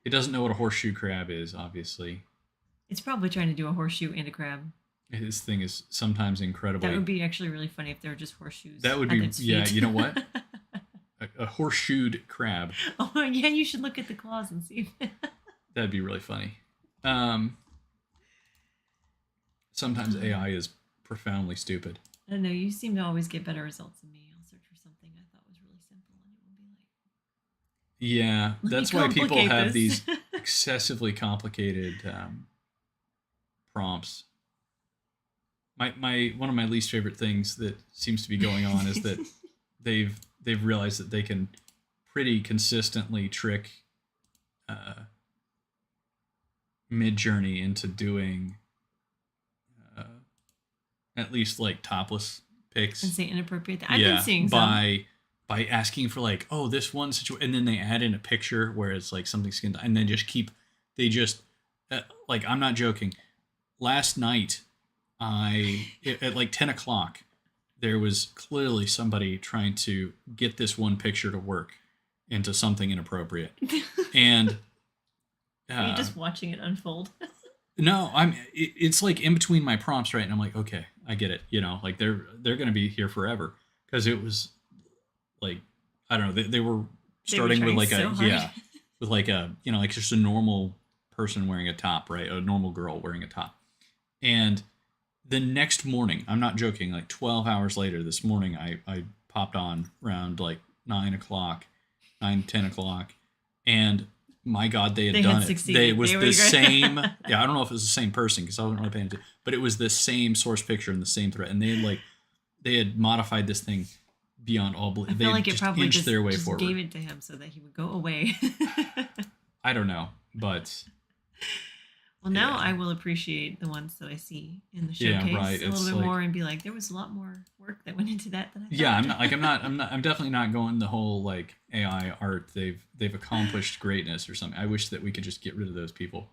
It doesn't know what a horseshoe crab is, obviously. It's probably trying to do a horseshoe and a crab. This thing is sometimes incredibly... That would be actually really funny if they were just horseshoes. That would be... Yeah, you know what? a horseshoed crab. Oh, yeah, you should look at the claws and see. That'd be really funny. Sometimes AI is profoundly stupid. I don't know. You seem to always get better results than me. I'll search for something I thought was really simple, and it will be like... Yeah, that's why people have these excessively complicated prompts. One of my least favorite things that seems to be going on is that they've realized that they can pretty consistently trick Midjourney into doing at least like topless pics and say inappropriate. I've been seeing some. by asking for like, oh, this one situation, and then they add in a picture where it's like something skinned, and then like, I'm not joking. Last night, at like 10 o'clock, there was clearly somebody trying to get this one picture to work into something inappropriate. And are you just watching it unfold? No, it's like in between my prompts, right? And I'm like, okay, I get it. Like they're going to be here forever. Because it was like, I don't know, they were starting with like with like a, like just a normal person wearing a top, right? A normal girl wearing a top. And the next morning, I'm not joking, like 12 hours later, this morning, I popped on around like 9 o'clock, 10 o'clock, and my God, they had done it. It was the same. Yeah, I don't know if it was the same person because I wasn't really paying attention, but it was the same source picture and the same thread, and they had modified this thing beyond all belief. I feel like it probably just forward. Gave it to him so that he would go away. I don't know, but. Well, now I will appreciate the ones that I see in the showcase a little bit more and be like, there was a lot more work that went into that than I thought. Yeah, I'm definitely not going the whole like AI art. They've accomplished greatness or something. I wish that we could just get rid of those people.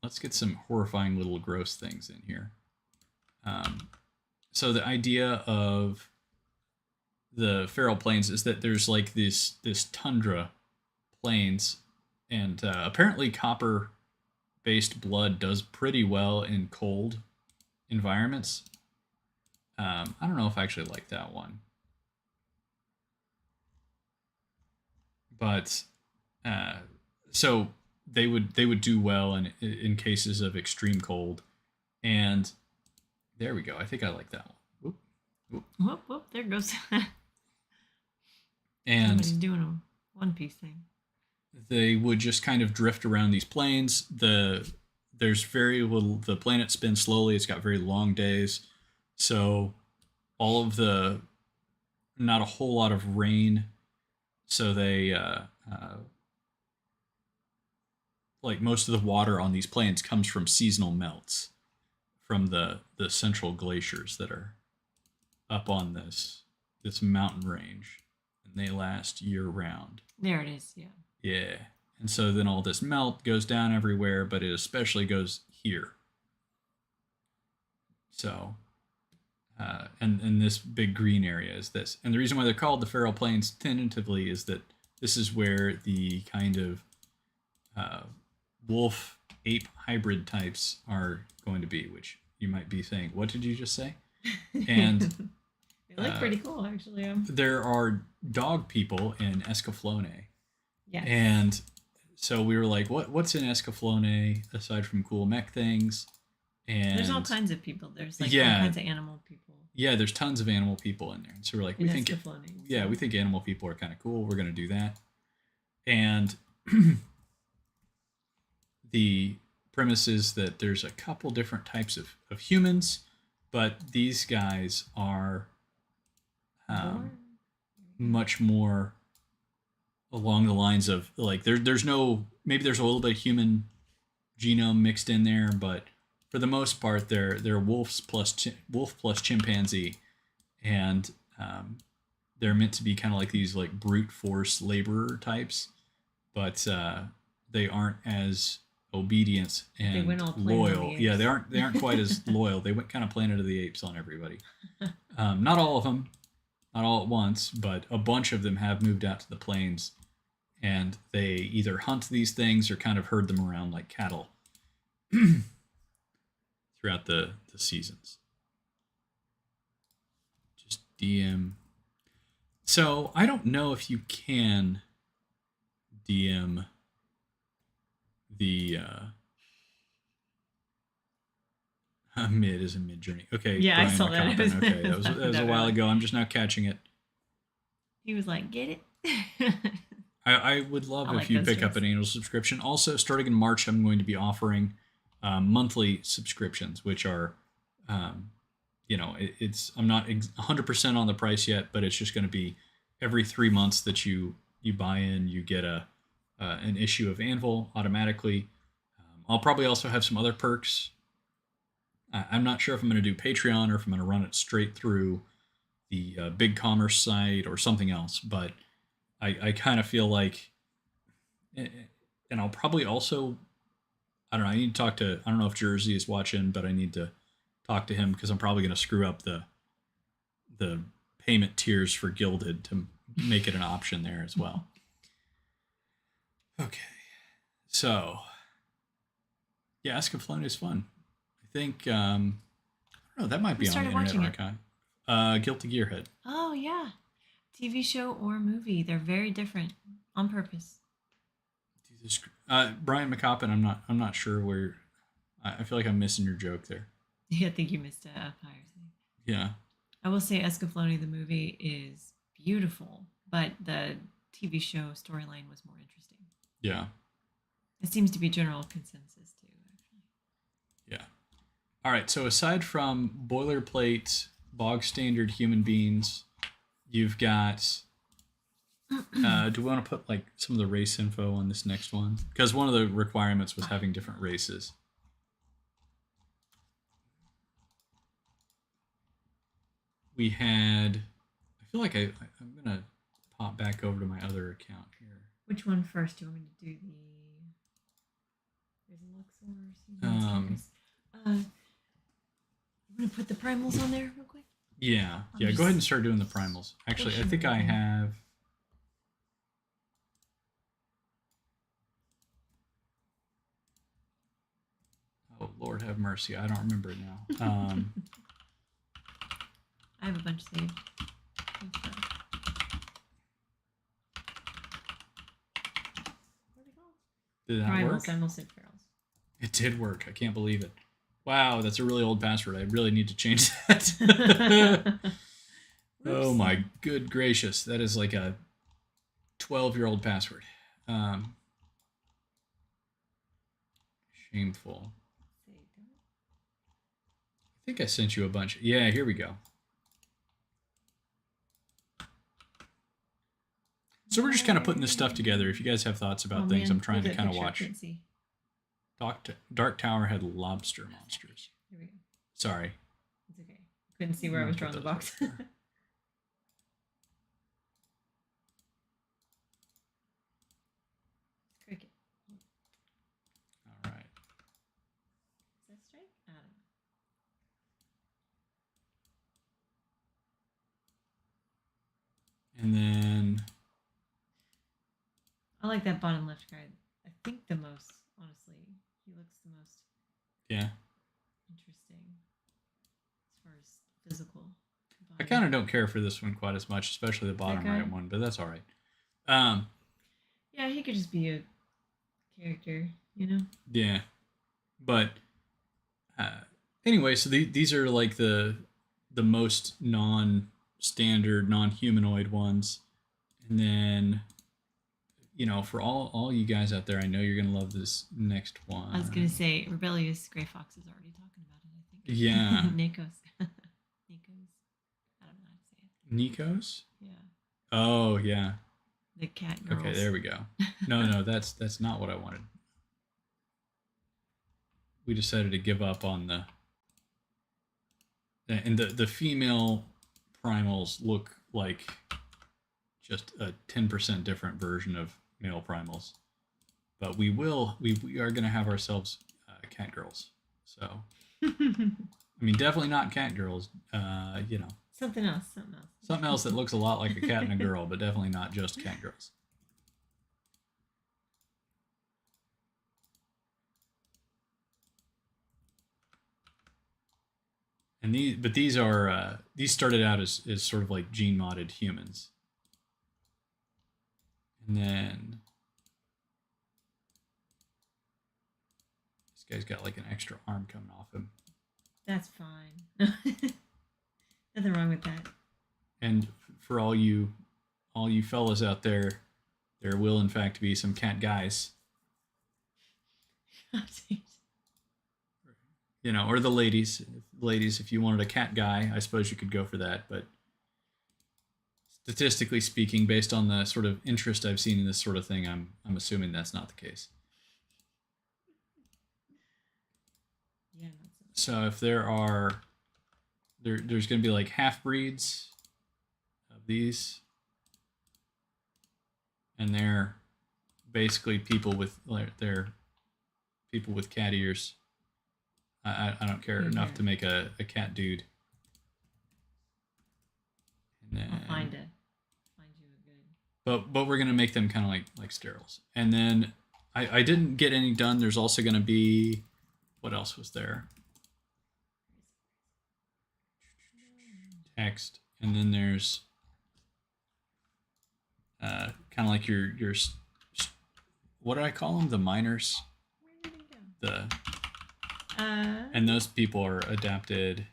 Let's get some horrifying little gross things in here. So the idea of the Feral Plains is that there's like this tundra plains, and apparently copper based blood does pretty well in cold environments. I don't know if I actually like that one, but uh, so they would do well in cases of extreme cold, and there we go. I think I like that one. Whoop, whoop. Whoop, whoop, there goes. And somebody's doing a One Piece thing. They would just kind of drift around these planes. There's very little. The planet spins slowly. It's got very long days, so all of the not a whole lot of rain. So they like most of the water on these plains comes from seasonal melts from the central glaciers that are up on this mountain range, and they last year round. There it is. Yeah. Yeah. And so then all this melt goes down everywhere, but it especially goes here. So, and this big green area is this. And the reason why they're called the Feral Plains tentatively is that this is where the kind of wolf ape hybrid types are going to be, which you might be saying, what did you just say? And they look pretty cool, actually. There are dog people in Escaflowne. Yes. And so we were like, what's in Escaflowne aside from cool mech things? And there's all kinds of people. There's like all kinds of animal people. Yeah, there's tons of animal people in there. And so we're like, we think animal people are kind of cool. We're going to do that. And the premise is that there's a couple different types of humans, but these guys are much more along the lines of like there's no, maybe there's a little bit of human genome mixed in there, but for the most part they're wolf plus chimpanzee, and they're meant to be kind of like these like brute force laborer types, but they aren't as obedient and loyal. Yeah, they aren't quite as loyal. They went kind of Planet of the Apes on everybody. Not all of them, not all at once, but a bunch of them have moved out to the plains, and they either hunt these things or kind of herd them around like cattle throughout the seasons. Just DM. So I don't know if you can DM the mid is a mid journey. Okay. Yeah, Brian I saw that. Okay, that was a while ago. I'm just now catching it. He was like, "Get it." I would love if you pick up an annual subscription. Also, starting in March, I'm going to be offering monthly subscriptions, which are, it's I'm not 100% on the price yet, but it's just going to be every 3 months that you buy in, you get an issue of ANVIL automatically. I'll probably also have some other perks. I'm not sure if I'm going to do Patreon or if I'm going to run it straight through the big commerce site or something else, but I kind of feel like, and I'll probably also, I don't know, I need to talk to, I don't know if Jersey is watching, but I need to talk to him because I'm probably going to screw up the payment tiers for Gilded to make it an option there as well. Okay. So, yeah, Escaflowne is fun. I think, I don't know, that might be on the Internet Archive. Guilty Gearhead. Oh, yeah. TV show or movie. They're very different on purpose. Brian McCoppin, I'm not sure where. I feel like I'm missing your joke there. Yeah, I think you missed a piracy. Yeah. I will say Escaflowne, the movie, is beautiful, but the TV show storyline was more interesting. Yeah. It seems to be general consensus, too, actually. Yeah. All right, so aside from boilerplate, bog standard human beings, you've got... do we want to put like some of the race info on this next one? Because one of the requirements was having different races. We had... I feel like I'm going to pop back over to my other account here. Which one first? Do you want me to do the... There's Luxor. I'm going to put the primals on there real quick. Yeah. Yeah. Go ahead and start doing the primals. Actually, I think I have. Oh, Lord have mercy. I don't remember it now. I have a bunch saved. Did that Primals, work? I almost said ferals. It did work. I can't believe it. Wow, that's a really old password. I really need to change that. Oh my good gracious. That is like a 12-year-old password. Shameful. I think I sent you a bunch. Yeah, here we go. So we're just kind of putting this stuff together. If you guys have thoughts about things, I'm trying to kind of watch. Dark Tower had lobster monsters. Here we go. Sorry. It's okay. Couldn't see where I was drawing the box. Cricket. All right. Is that strike? I don't know. And then I like that bottom left guy. I think the most, honestly. He looks the most interesting as far as physical. I kind of don't care for this one quite as much, especially the bottom right one, but that's all right. Yeah, he could just be a character, you know? Yeah. But anyway, so these are like the most non-standard, non-humanoid ones. And then, you know, for all you guys out there, I know you're going to love this next one. I was going to say, Rebellious Gray Fox is already talking about it, I think. Yeah. Nikos. I don't know how to say it. Nikos? Yeah. Oh, yeah. The cat girls. Okay, there we go. No, that's not what I wanted. We decided to give up on the... And the female primals look like just a 10% different version of male primals. But we are going to have ourselves cat girls. So, I mean, definitely not cat girls, you know. Something else. Something else that looks a lot like a cat and a girl, but definitely not just cat girls. And these started out as sort of like gene modded humans. And then this guy's got like an extra arm coming off him. That's fine. Nothing wrong with that. And for all you fellas out there, there will in fact be some cat guys. You know, or the ladies. Ladies, if you wanted a cat guy, I suppose you could go for that. But statistically speaking, based on the sort of interest I've seen in this sort of thing, I'm assuming that's not the case. Yeah. So if there's going to be like half breeds of these, and they're basically people with cat ears. I don't care enough to make a cat dude. And then, I'll find you a good. But we're gonna make them kind of like sterols. And then I didn't get any done. There's also gonna be, what else was there? Text, and then there's kind of like your what do I call them? The miners. Where did it go? And those people are adapted.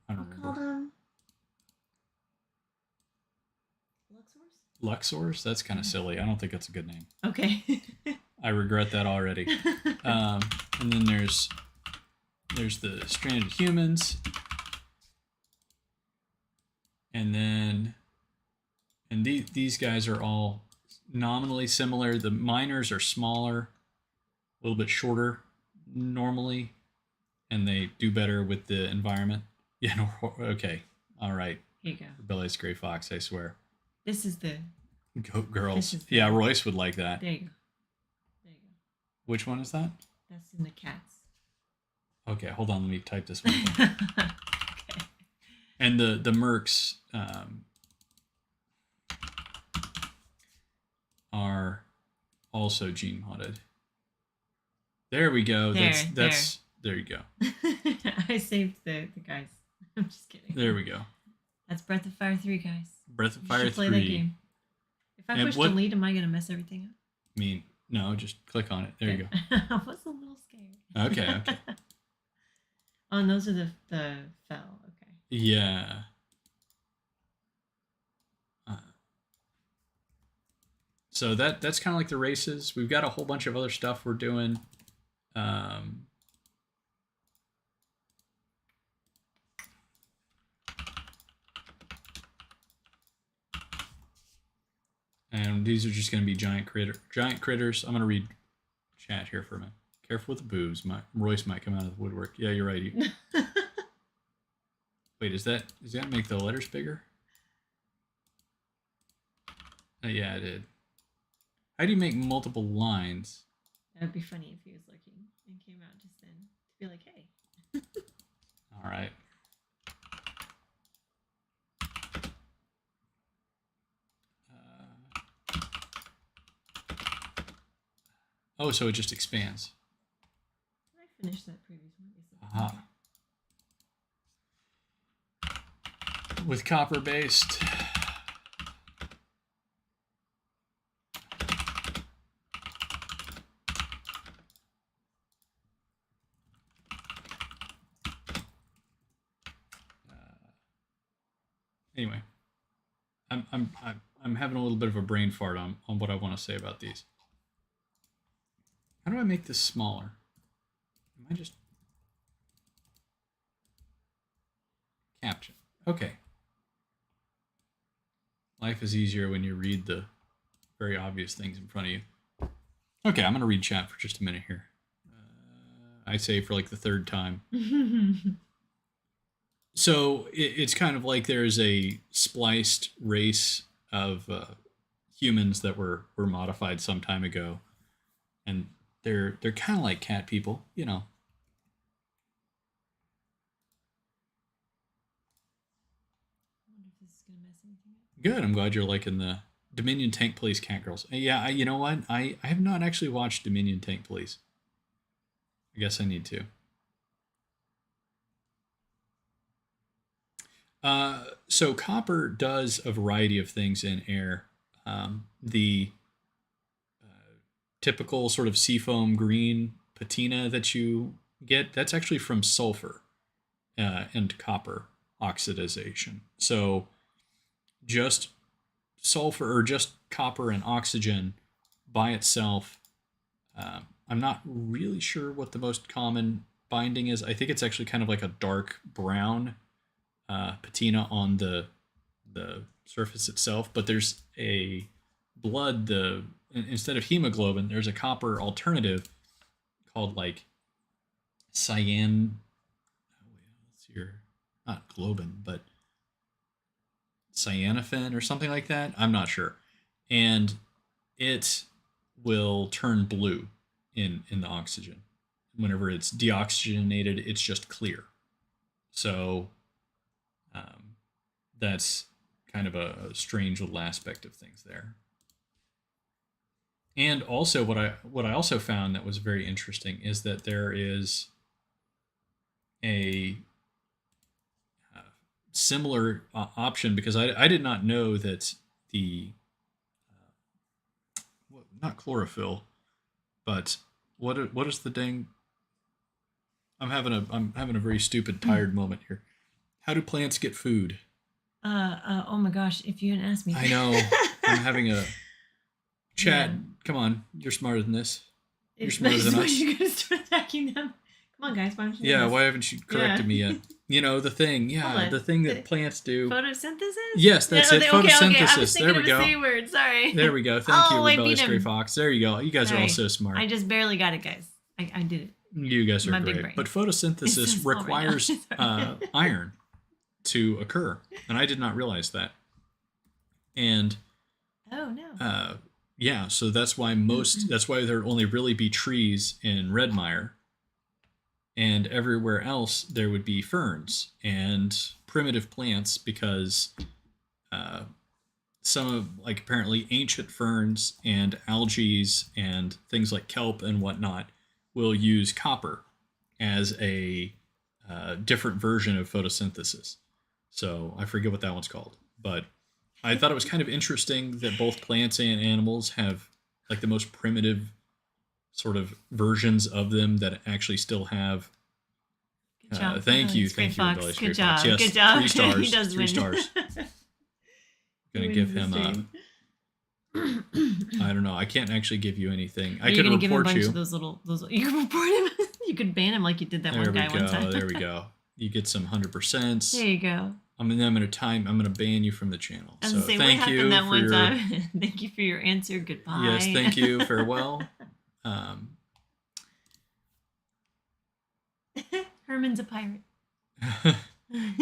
I don't remember. Call them Luxors? That's kind of silly. I don't think that's a good name. Okay. I regret that already. And then there's the stranded humans. And these guys are all nominally similar. The miners are smaller, a little bit shorter normally, and they do better with the environment. Yeah, no, okay. All right. Here you go. Rebellious Gray Fox, I swear. This is the... Goat girls. Yeah, Royce would like that. There you go. Which one is that? That's in the cats. Okay, hold on. Let me type this one. Okay. And the mercs are also gene modded. There we go. There you go. I saved the guys. I'm just kidding. There we go. That's Breath of Fire 3, guys. Breath of Fire 3. Play that game. If I push delete, am I going to mess everything up? I mean, no, just click on it. There you go. I was a little scared. Okay. Oh, and those are the fell. Okay. Yeah. So that's kind of like the races. We've got a whole bunch of other stuff we're doing. And these are just going to be giant critters. I'm going to read chat here for a minute. Careful with the boobs. Royce might come out of the woodwork. Yeah, you're right. Wait, does that make the letters bigger? Yeah, it did. How do you make multiple lines? That would be funny if he was looking and came out just then to be like, hey. All right. Oh, so it just expands. I finished that previous one. Aha. With copper based. Anyway, I'm having a little bit of a brain fart on what I want to say about these. How do I make this smaller? Am I just caption? Okay. Life is easier when you read the very obvious things in front of you. Okay, I'm going to read chat for just a minute here. I say for like the third time. So it's kind of like there's a spliced race of humans that were modified some time ago, and they're kind of like cat people, you know. I wonder if this is gonna mess anything up. Good. I'm glad you're liking the Dominion Tank Police Cat Girls. Yeah, you know what? I have not actually watched Dominion Tank Police. I guess I need to. So copper does a variety of things in air. The typical sort of seafoam green patina that you get, that's actually from sulfur and copper oxidization. So just sulfur or just copper and oxygen by itself, I'm not really sure what the most common binding is. I think it's actually kind of like a dark brown patina on the surface itself, but there's a blood, instead of hemoglobin, there's a copper alternative called like cyan. Let's see here, not globin, but cyanophane or something like that. I'm not sure, and it will turn blue in the oxygen. Whenever it's deoxygenated, it's just clear. So that's kind of a strange little aspect of things there. And also what I also found that was very interesting is that there is a similar option, because I did not know that the not chlorophyll, but what is the dang? I'm having a very stupid tired moment here. How do plants get food? Oh my gosh, if you hadn't asked me. I know. I'm having a chat. Yeah. Come on, you're smarter than this. You're smarter than us. You're gonna start attacking them. Come on, guys. Why don't you? Yeah, why haven't you corrected me yet? You know, the thing. Yeah, the thing that plants do. Photosynthesis? Yes, that's it. Photosynthesis. Okay. I was there we go. C word. Sorry. There we go. Thank you, Rebellious Gray Fox. There you go. You guys are all so smart. I just barely got it, guys. I did it. You guys are great. But photosynthesis requires iron to occur, and I did not realize that. And oh no. Yeah, so that's why there only really be trees in Redmire, and everywhere else there would be ferns and primitive plants because some of like apparently ancient ferns and algae and things like kelp and whatnot will use copper as a different version of photosynthesis. So I forget what that one's called, but I thought it was kind of interesting that both plants and animals have like the most primitive sort of versions of them that actually still have. Good job. Thank you, Fox. Good Fox. job. Yes, Good job. 3 stars. He does 3 win. stars. Gonna give him I don't know. I can't actually give you anything. I could report give him a bunch you. Of those you can report him. You could ban him like you did that one guy one time. There we go. You get some 100%. There you go. I'm gonna ban you from the channel. So thank you that for one your time. Thank you for your answer. Goodbye. Yes, thank you. Farewell. Herman's a pirate.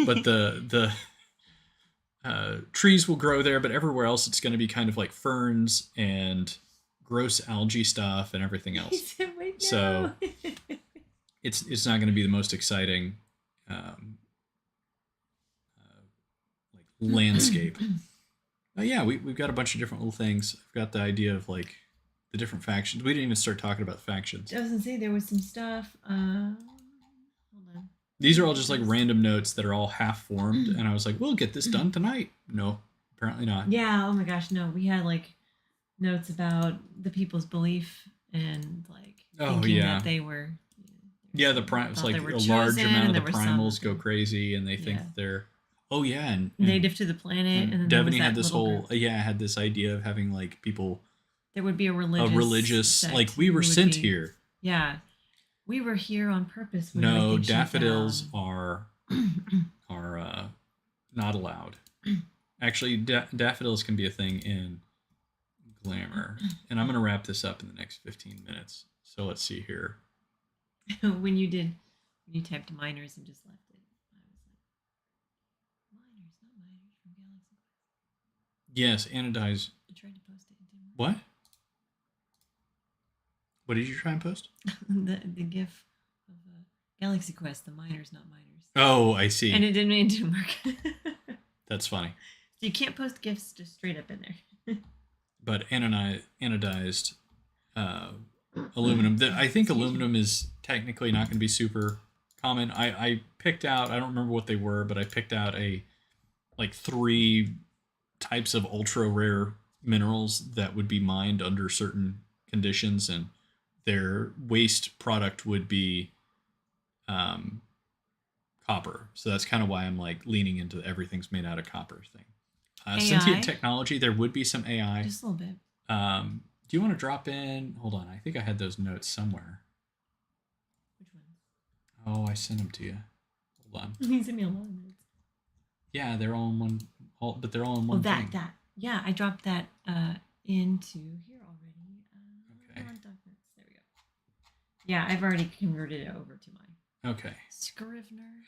But the trees will grow there, but everywhere else it's going to be kind of like ferns and gross algae stuff and everything else. He said, wait, no. So it's not going to be the most exciting like landscape. But yeah, we've got a bunch of different little things. I've got the idea of like the different factions. We didn't even start talking about factions. I was gonna say there was some stuff. Hold on. These are all just like random notes that are all half formed, and I was like, "We'll get this done tonight." No, apparently not. Yeah. Oh my gosh, no. We had like notes about the people's belief and like thinking that they were. Yeah, it's like a large amount of the primals go crazy, and they think they're. Oh yeah, and native to the planet. And then Devany had this whole had this idea of having like people. There would be a religious like we were sent here. Yeah, we were here on purpose. No, daffodils are not allowed. Actually, daffodils can be a thing in Glamour, and I'm gonna wrap this up in the next 15 minutes. So let's see here. when you typed miners and just left it, I was like, miners, not miners from Galaxy Quest. Yes, anodized. I tried to post it. It didn't work. What? What did you try and post? the GIF of Galaxy Quest, the miners, not miners. Oh, I see. And it didn't work. That's funny. So you can't post GIFs just straight up in there. But anodized aluminum. I think aluminum is technically not going to be super common. I picked out, I don't remember what they were, but I picked out like 3 types of ultra rare minerals that would be mined under certain conditions, and their waste product would be copper. So that's kind of why I'm like leaning into everything's made out of copper thing. Sentient technology, there would be some AI. Just a little bit. Do you want to drop in? Hold on. I think I had those notes somewhere. Which one? Oh, I sent them to you. Hold on. You sent me a lot of notes. Yeah, they're all in one. But they're all in one. That. Yeah, I dropped that into here already. Okay. Documents. There we go. Yeah, I've already converted it over to mine. Okay. Scrivener.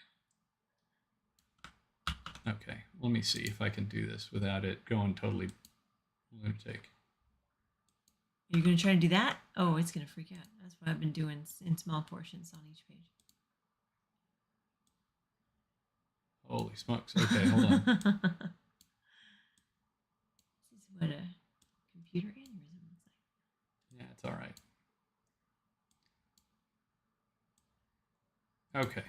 Okay. Let me see if I can do this without it going totally lunatic. Are you going to try to do that? Oh, it's going to freak out. That's what I've been doing in small portions on each page. Holy smokes. Okay, hold on. This is what a computer aneurysm looks like. Yeah, it's all right. Okay.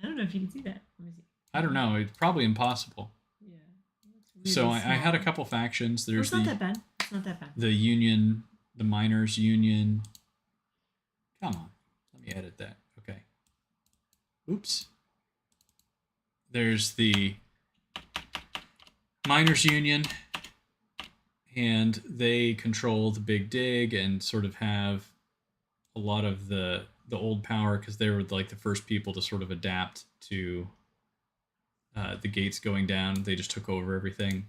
I don't know if you can see that. Let me see. I don't know. It's probably impossible. Yeah. Really so I had a couple factions. There's it's not that bad. It's not that bad. The Union, the Miners Union. Come on. Let me edit that. Okay. Oops. There's the Miners Union, and they control the Big Dig and sort of have a lot of the old power because they were like the first people to sort of adapt to the gates going down. They just took over everything,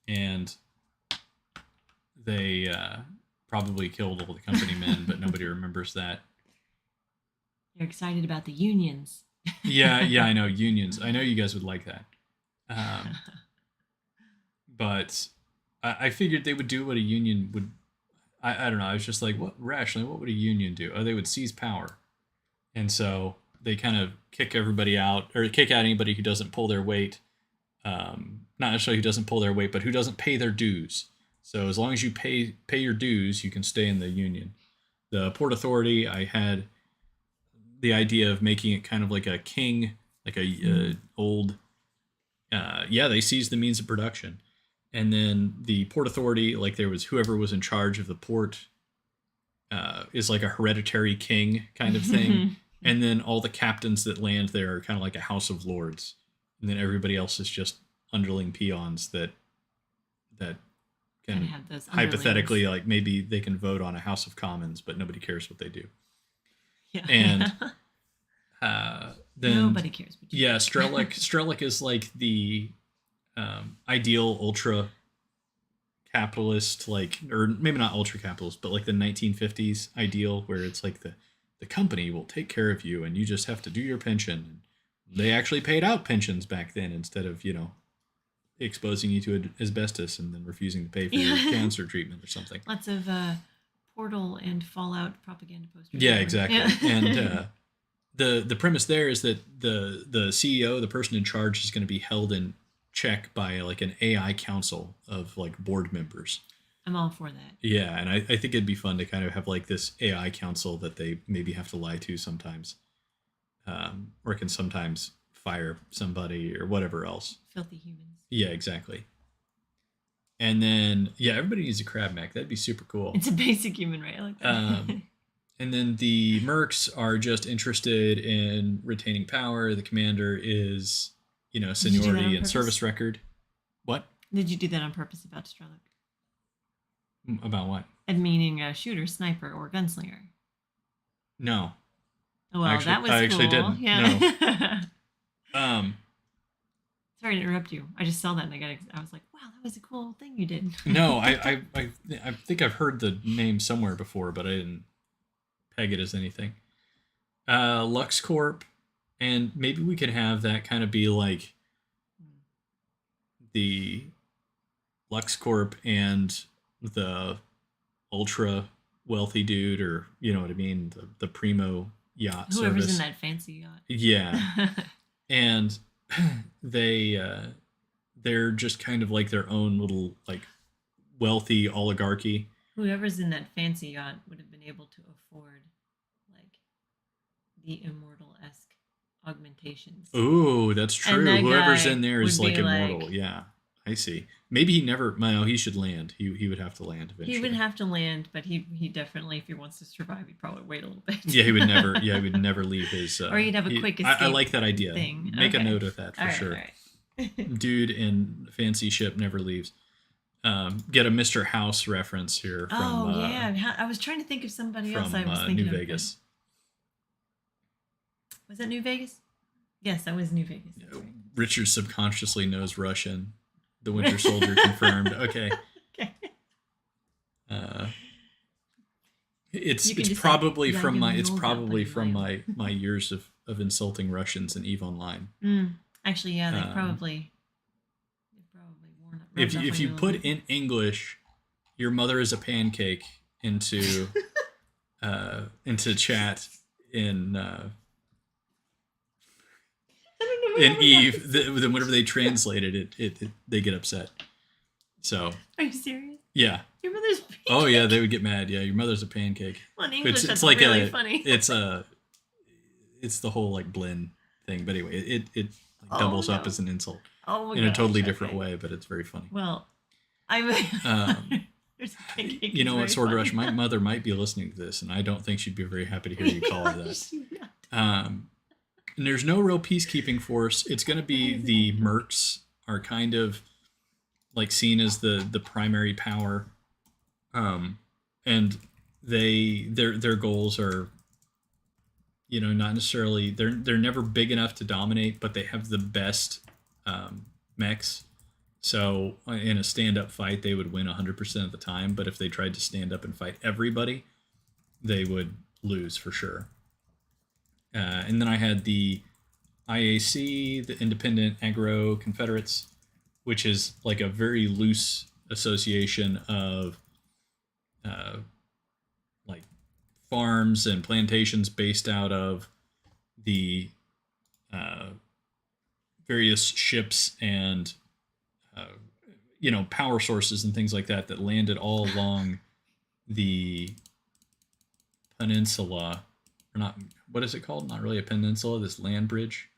and they probably killed all the company men, but nobody remembers that. You're excited about the unions. yeah, I know unions. I know you guys would like that. But I figured they would do what a union would. I don't know. I was just like, what would a union do? Oh, they would seize power. And so they kind of kick everybody out, or kick out anybody who doesn't pull their weight. Not necessarily who doesn't pull their weight, but who doesn't pay their dues. So as long as you pay your dues, you can stay in the union. The Port Authority, I had the idea of making it kind of like a king, like a old. They seized the means of production, and then the Port Authority, like there was whoever was in charge of the port, is like a hereditary king kind of thing, and then all the captains that land there are kind of like a House of Lords, and then everybody else is just underling peons that can have those hypothetically, like maybe they can vote on a House of Commons, but nobody cares what they do. Yeah. And then nobody cares what you do. Strelick is like the ideal ultra capitalist, like, or maybe not ultra capitalist, but like the 1950s ideal, where it's like the company will take care of you and you just have to do your pension. They actually paid out pensions back then instead of, exposing you to asbestos and then refusing to pay for your cancer treatment or something. Lots of Portal and Fallout propaganda posters. Yeah, exactly. Yeah. And the premise there is that the CEO, the person in charge, is going to be held in check by like an AI council of like board members. I'm all for that. Yeah, and I think it'd be fun to kind of have like this AI council that they maybe have to lie to sometimes, or can sometimes fire somebody or whatever else. Filthy humans. Yeah, exactly. And then, everybody needs a crab mech. That'd be super cool. It's a basic human right. I like that. And then the mercs are just interested in retaining power. The commander is, seniority and service record. What? Did you do that on purpose about Strelick? About what? And meaning a shooter, sniper, or gunslinger. No. Oh, well, that was cool. I actually didn't. Yeah. No. Sorry to interrupt you. I just saw that and I was like, wow, that was a cool thing you did. No, I think I've heard the name somewhere before, but I didn't peg it as anything. LuxCorp, and maybe we could have that kind of be like the LuxCorp and the ultra wealthy dude, or you know what I mean, the primo yacht Whoever's service. In that fancy yacht. Yeah. And they're just kind of like their own little like wealthy oligarchy. Whoever's in that fancy yacht would have been able to afford like the immortal-esque augmentations. Ooh, that's true. Whoever's in there is like immortal. Like, yeah, I see. Maybe he should land. He would have to land eventually. He would have to land, but he definitely, if he wants to survive, he'd probably wait a little bit. Yeah, he would never. Yeah, he would never leave his. Or he'd have a quick escape. I like that idea. Thing. Make a note of that for sure. All right. Dude in fancy ship never leaves. Get a Mr. House reference here from. I was trying to think of somebody else. I was thinking New Vegas. Was that New Vegas? Yes, that was New Vegas. Right. Richard subconsciously knows Russian. The Winter Soldier confirmed. Okay. It's probably from my years of insulting Russians in EVE Online. Actually, yeah, they probably worn up. If you put in English, "Your mother is a pancake" into chat in EVE, then whenever they translate it, they get upset. So. Are you serious? Yeah. Your mother's a pancake. Oh yeah, they would get mad. Yeah, your mother's a pancake. Well, in English, that's like really funny. It's the whole like blend thing. But anyway, it doubles up as an insult in a totally different way, but it's very funny. Well, there's a pancake. You know what, Sword Rush? My mother might be listening to this, and I don't think she'd be very happy to hear you call her that. And there's no real peacekeeping force. It's going to be the mercs are kind of like seen as the primary power, and their goals are, not necessarily they're never big enough to dominate, but they have the best mechs. So in a stand-up fight, they would win 100% of the time. But if they tried to stand up and fight everybody, they would lose for sure. And then I had the IAC, the Independent Agro Confederates, which is like a very loose association of like farms and plantations based out of the uh, various ships and uh, power sources and things like that that landed all along the peninsula, or not, what is it called? Not really a peninsula, this land bridge.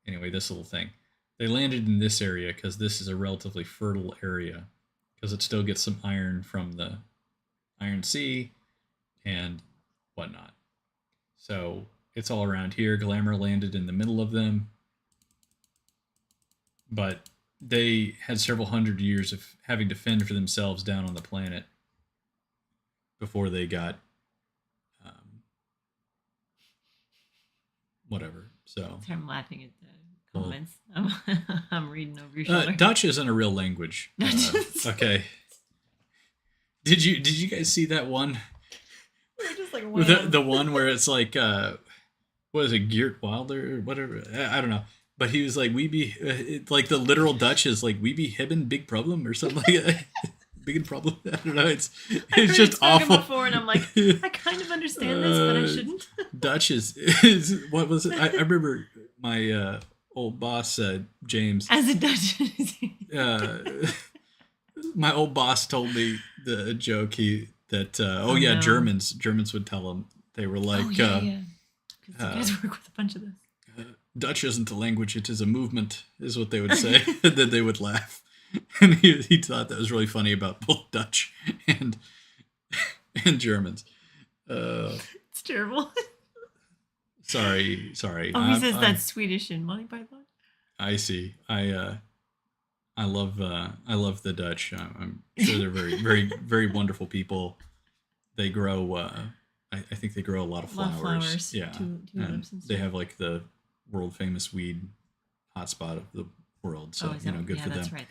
Anyway, this little thing. They landed in this area because this is a relatively fertile area because it still gets some iron from the Iron Sea and whatnot. So it's all around here. Glamour landed in the middle of them. But they had several hundred years of having to fend for themselves down on the planet before they got whatever. So I'm laughing at the comments. I'm reading over your shoulder. Dutch isn't a real language. Okay. Did you guys see that one? We're just like, wow. The one where it's like what is it, Geert Wilder or whatever? I don't know. But he was like, we be like the literal Dutch is like, we be hibben big problem or something like that. Big problem. I don't know. It's just awful. Before, and I'm like, I kind of understand this, but I shouldn't. Dutch is what was it? I remember my old boss James. As a Dutch. My old boss told me the joke no. Germans would tell him, they were like, because you guys work with a bunch of this. Dutch isn't a language, it is a movement, is what they would say. And then they would laugh. And he thought that was really funny about both Dutch and Germans. It's terrible. Sorry. Oh, he says that's Swedish in Monty Python. I see. I love the Dutch. I'm sure they're very, very, very wonderful people. They grow. I think they grow a lot of flowers. Yeah, and they have like the world famous weed hotspot of the world. So good for them. That's right.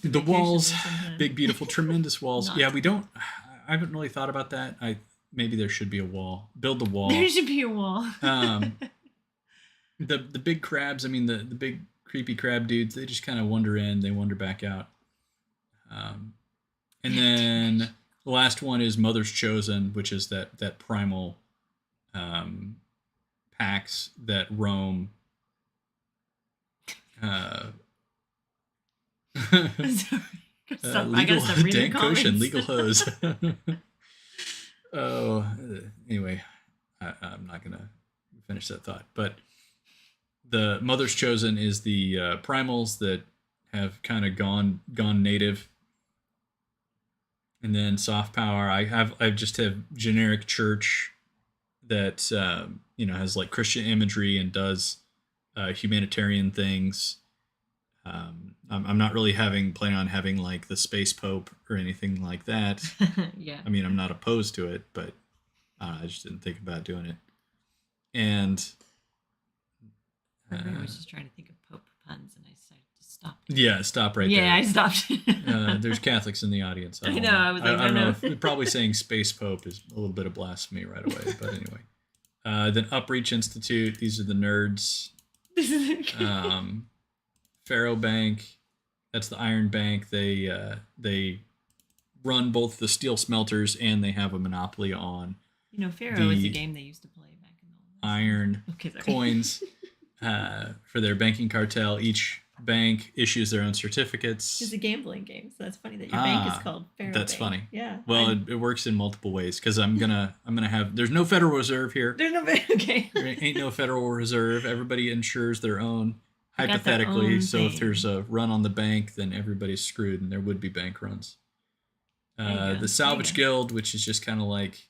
The walls, big, beautiful, tremendous walls. Yeah, we don't. I haven't really thought about that. Maybe there should be a wall. Build the wall. There should be a wall. The big crabs. I mean, the big creepy crab dudes. They just kind of wander in. They wander back out. And then the last one is Mother's Chosen, which is that primal packs that roam. Sorry. I gotta stop reading Dan Koshin, legal hose. Anyway, I'm not gonna finish that thought. But the Mother's Chosen is the primals that have kind of gone native, and then soft power. I just have generic church that has like Christian imagery and does humanitarian things. I'm not really planning on having like the space pope or anything like that. Yeah. I mean, I'm not opposed to it, but I just didn't think about doing it. And I was just trying to think of pope puns, and I decided to stop. Yeah, stop right there. Yeah, I stopped. There's Catholics in the audience. I know. I was like, I don't know. If, probably saying space pope is a little bit of blasphemy right away. But anyway, then Upreach Institute. These are the nerds. Pharaoh Bank, that's the Iron Bank. They run both the steel smelters and they have a monopoly on. Pharaoh is a game they used to play back in the iron coins for their banking cartel. Each bank issues their own certificates. It's a gambling game, so that's funny that your bank is called Pharaoh That's Bank. funny. Yeah. Well, it works in multiple ways because I'm gonna have. There's no Federal Reserve here. There's no okay. There ain't no Federal Reserve. Everybody insures their own. Hypothetically, so if there's a run on the bank, then everybody's screwed, and there would be bank runs. The Salvage Guild, which is just kind of like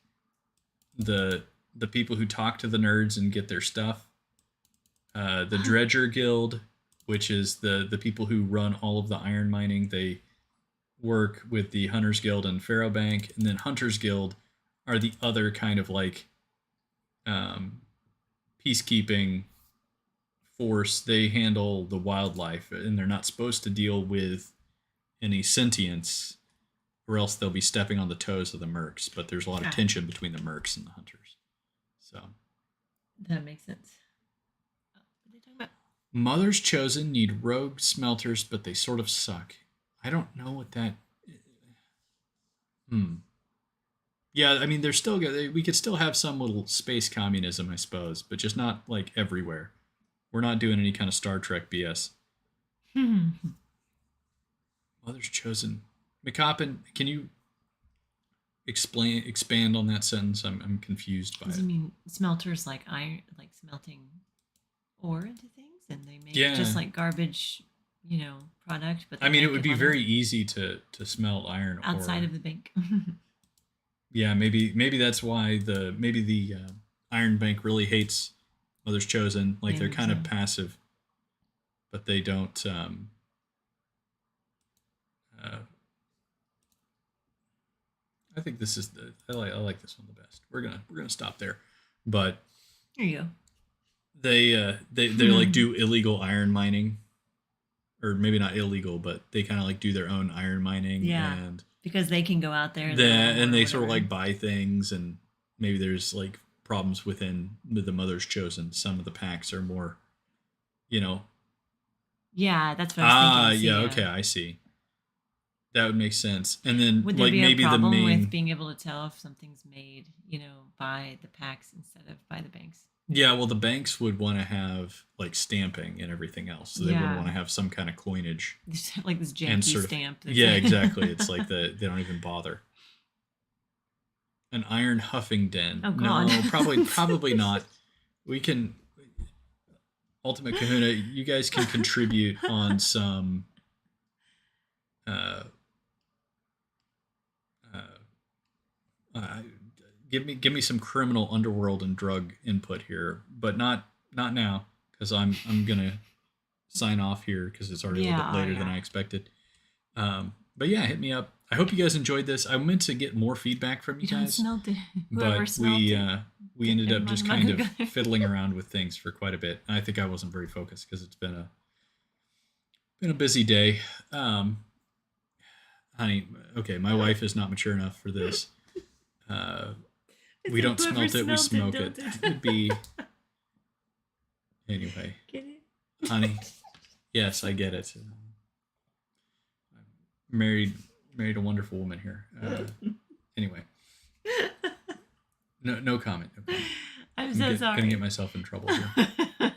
the people who talk to the nerds and get their stuff. The Dredger Guild, which is the people who run all of the iron mining. They work with the Hunters Guild and Pharaoh Bank, and then Hunters Guild are the other kind of like peacekeeping force. They handle the wildlife, and they're not supposed to deal with any sentience, or else they'll be stepping on the toes of the mercs. But there's a lot of tension between the mercs and the hunters. So that makes sense. What are they talking about? Mother's Chosen need rogue smelters, but they sort of suck. I don't know what that. Yeah, I mean, there's still we could still have some little space communism, I suppose, but just not like everywhere. We're not doing any kind of Star Trek BS. Mother's chosen. McCoppin, can you expand on that sentence? I'm confused by Does it. it mean smelters like iron, like smelting ore into things, and they make Yeah. just like garbage, product? But I mean, it would make be on very easy to smelt iron outside ore. of the bank. Yeah, maybe that's why the Iron Bank really hates Mother's Chosen. Like they're Maybe kind so. of passive, but they don't. I think this is I like this one the best. We're gonna stop there, but There you go. they like do illegal iron mining, or maybe not illegal, but they kind of like do their own iron mining. Yeah. And Because they can go out there and they sort of whatever. like buy things, and maybe there's like problems with the Mother's Chosen. Some of the packs are more, Yeah, that's what I was thinking. Yeah, okay, I see. That would make sense. And then Would there like be maybe a problem the main with being able to tell if something's made, by the packs instead of by the banks? Yeah, well, the banks would want to have like stamping and everything else, so they would want to have some kind of coinage, Like this and janky stamp. Yeah, exactly. It's like they don't even bother. An iron huffing den. Oh God. No, probably not. We can Ultimate Kahuna. You guys can contribute on some. Give me some criminal underworld and drug input here, but not now, because I'm gonna sign off here because it's already a little bit later than I expected. But yeah, hit me up. I hope you guys enjoyed this. I meant to get more feedback from you guys, Smelt it. but we ended up just kind of fiddling around with things for quite a bit. I think I wasn't very focused because it's been a busy day. Honey, okay, my wife is not mature enough for this. We don't smelt it, we smoke it. It would be anyway. Get it? Honey, yes, I get it. I'm married a wonderful woman here. Anyway, no comment. No comment. I'm so sorry. Gonna get myself in trouble here.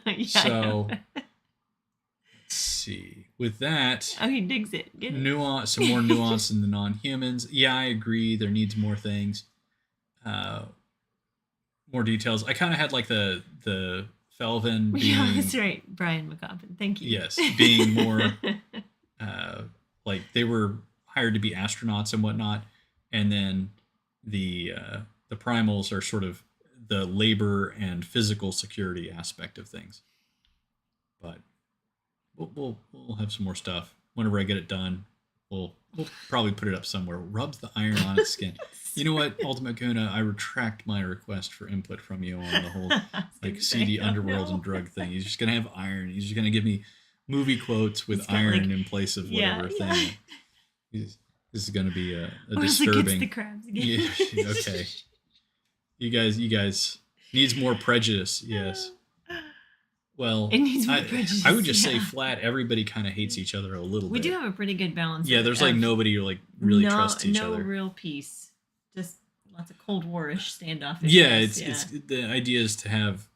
Yeah, so let's see. With that, he digs it. Get nuance, some more nuance in the non-humans. Yeah, I agree. There needs more things, more details. I kind of had like the Felvin being. Yeah, that's right, Brian McCoppin. Thank you. Yes, being more like they were hired to be astronauts and whatnot, and then the primals are sort of the labor and physical security aspect of things. But we'll have some more stuff whenever I get it done. We'll probably put it up somewhere. Rubs the iron on its skin. You know what, Ultimate Kuna, I retract my request for input from you on the whole like CD underworld and drug thing. He's just gonna have iron. He's just gonna give me movie quotes with iron in place of whatever thing. This is gonna be a disturbing. The crabs again. Yeah, okay. You guys needs more prejudice. Yes. Well, it needs more prejudice. I would just say flat. Everybody kind of hates each other a little bit. We do have a pretty good balance. Yeah, there's like nobody who like really trusts each other. No real peace. Just lots of Cold War-ish standoff. Yeah, it's the idea is to have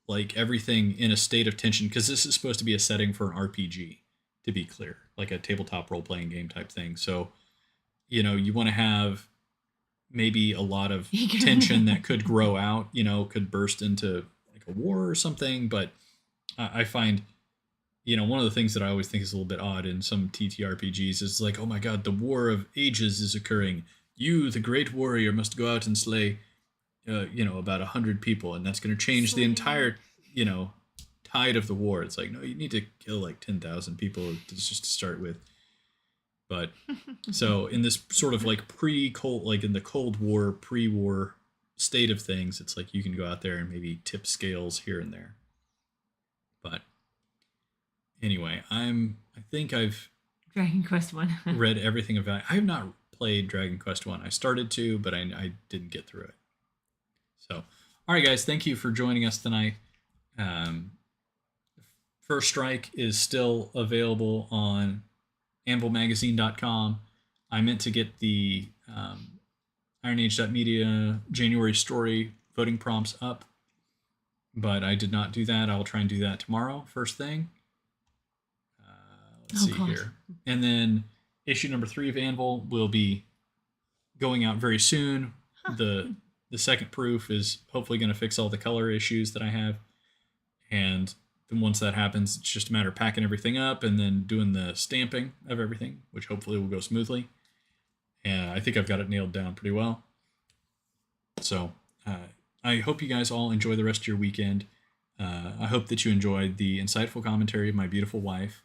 like everything in a state of tension, because this is supposed to be a setting for an RPG, to be clear, like a tabletop role-playing game type thing. So, you want to have maybe a lot of tension that could grow out, could burst into like a war or something. But I find, one of the things that I always think is a little bit odd in some TTRPGs is like, oh my God, the War of Ages is occurring. You, the great warrior, must go out and slay, about 100 people, and that's going to change the entire, tide of the war. It's like, no, you need to kill like 10,000 people just to start with. But so in this sort of like pre-Cold, like in the Cold War, pre-war state of things, it's like you can go out there and maybe tip scales here and there. But anyway, I think I've Dragon Quest 1 read everything about. I have not played Dragon Quest 1. I started to, but I didn't get through it. So, all right, guys, thank you for joining us tonight. First Strike is still available on ANVILmagazine.com. I meant to get the IronAge.media January story voting prompts up, but I did not do that. I will try and do that tomorrow, first thing. Let's see here. And then issue number 3 of Anvil will be going out very soon. The second proof is hopefully going to fix all the color issues that I have. And then once that happens, it's just a matter of packing everything up and then doing the stamping of everything, which hopefully will go smoothly. And I think I've got it nailed down pretty well. So I hope you guys all enjoy the rest of your weekend. I hope that you enjoyed the insightful commentary of my beautiful wife,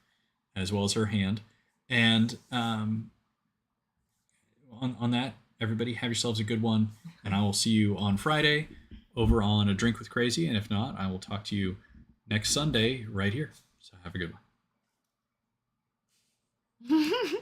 as well as her hand. And on that, everybody, have yourselves a good one. And I will see you on Friday over on A Drink with Crazy. And if not, I will talk to you next Sunday right here. So have a good one.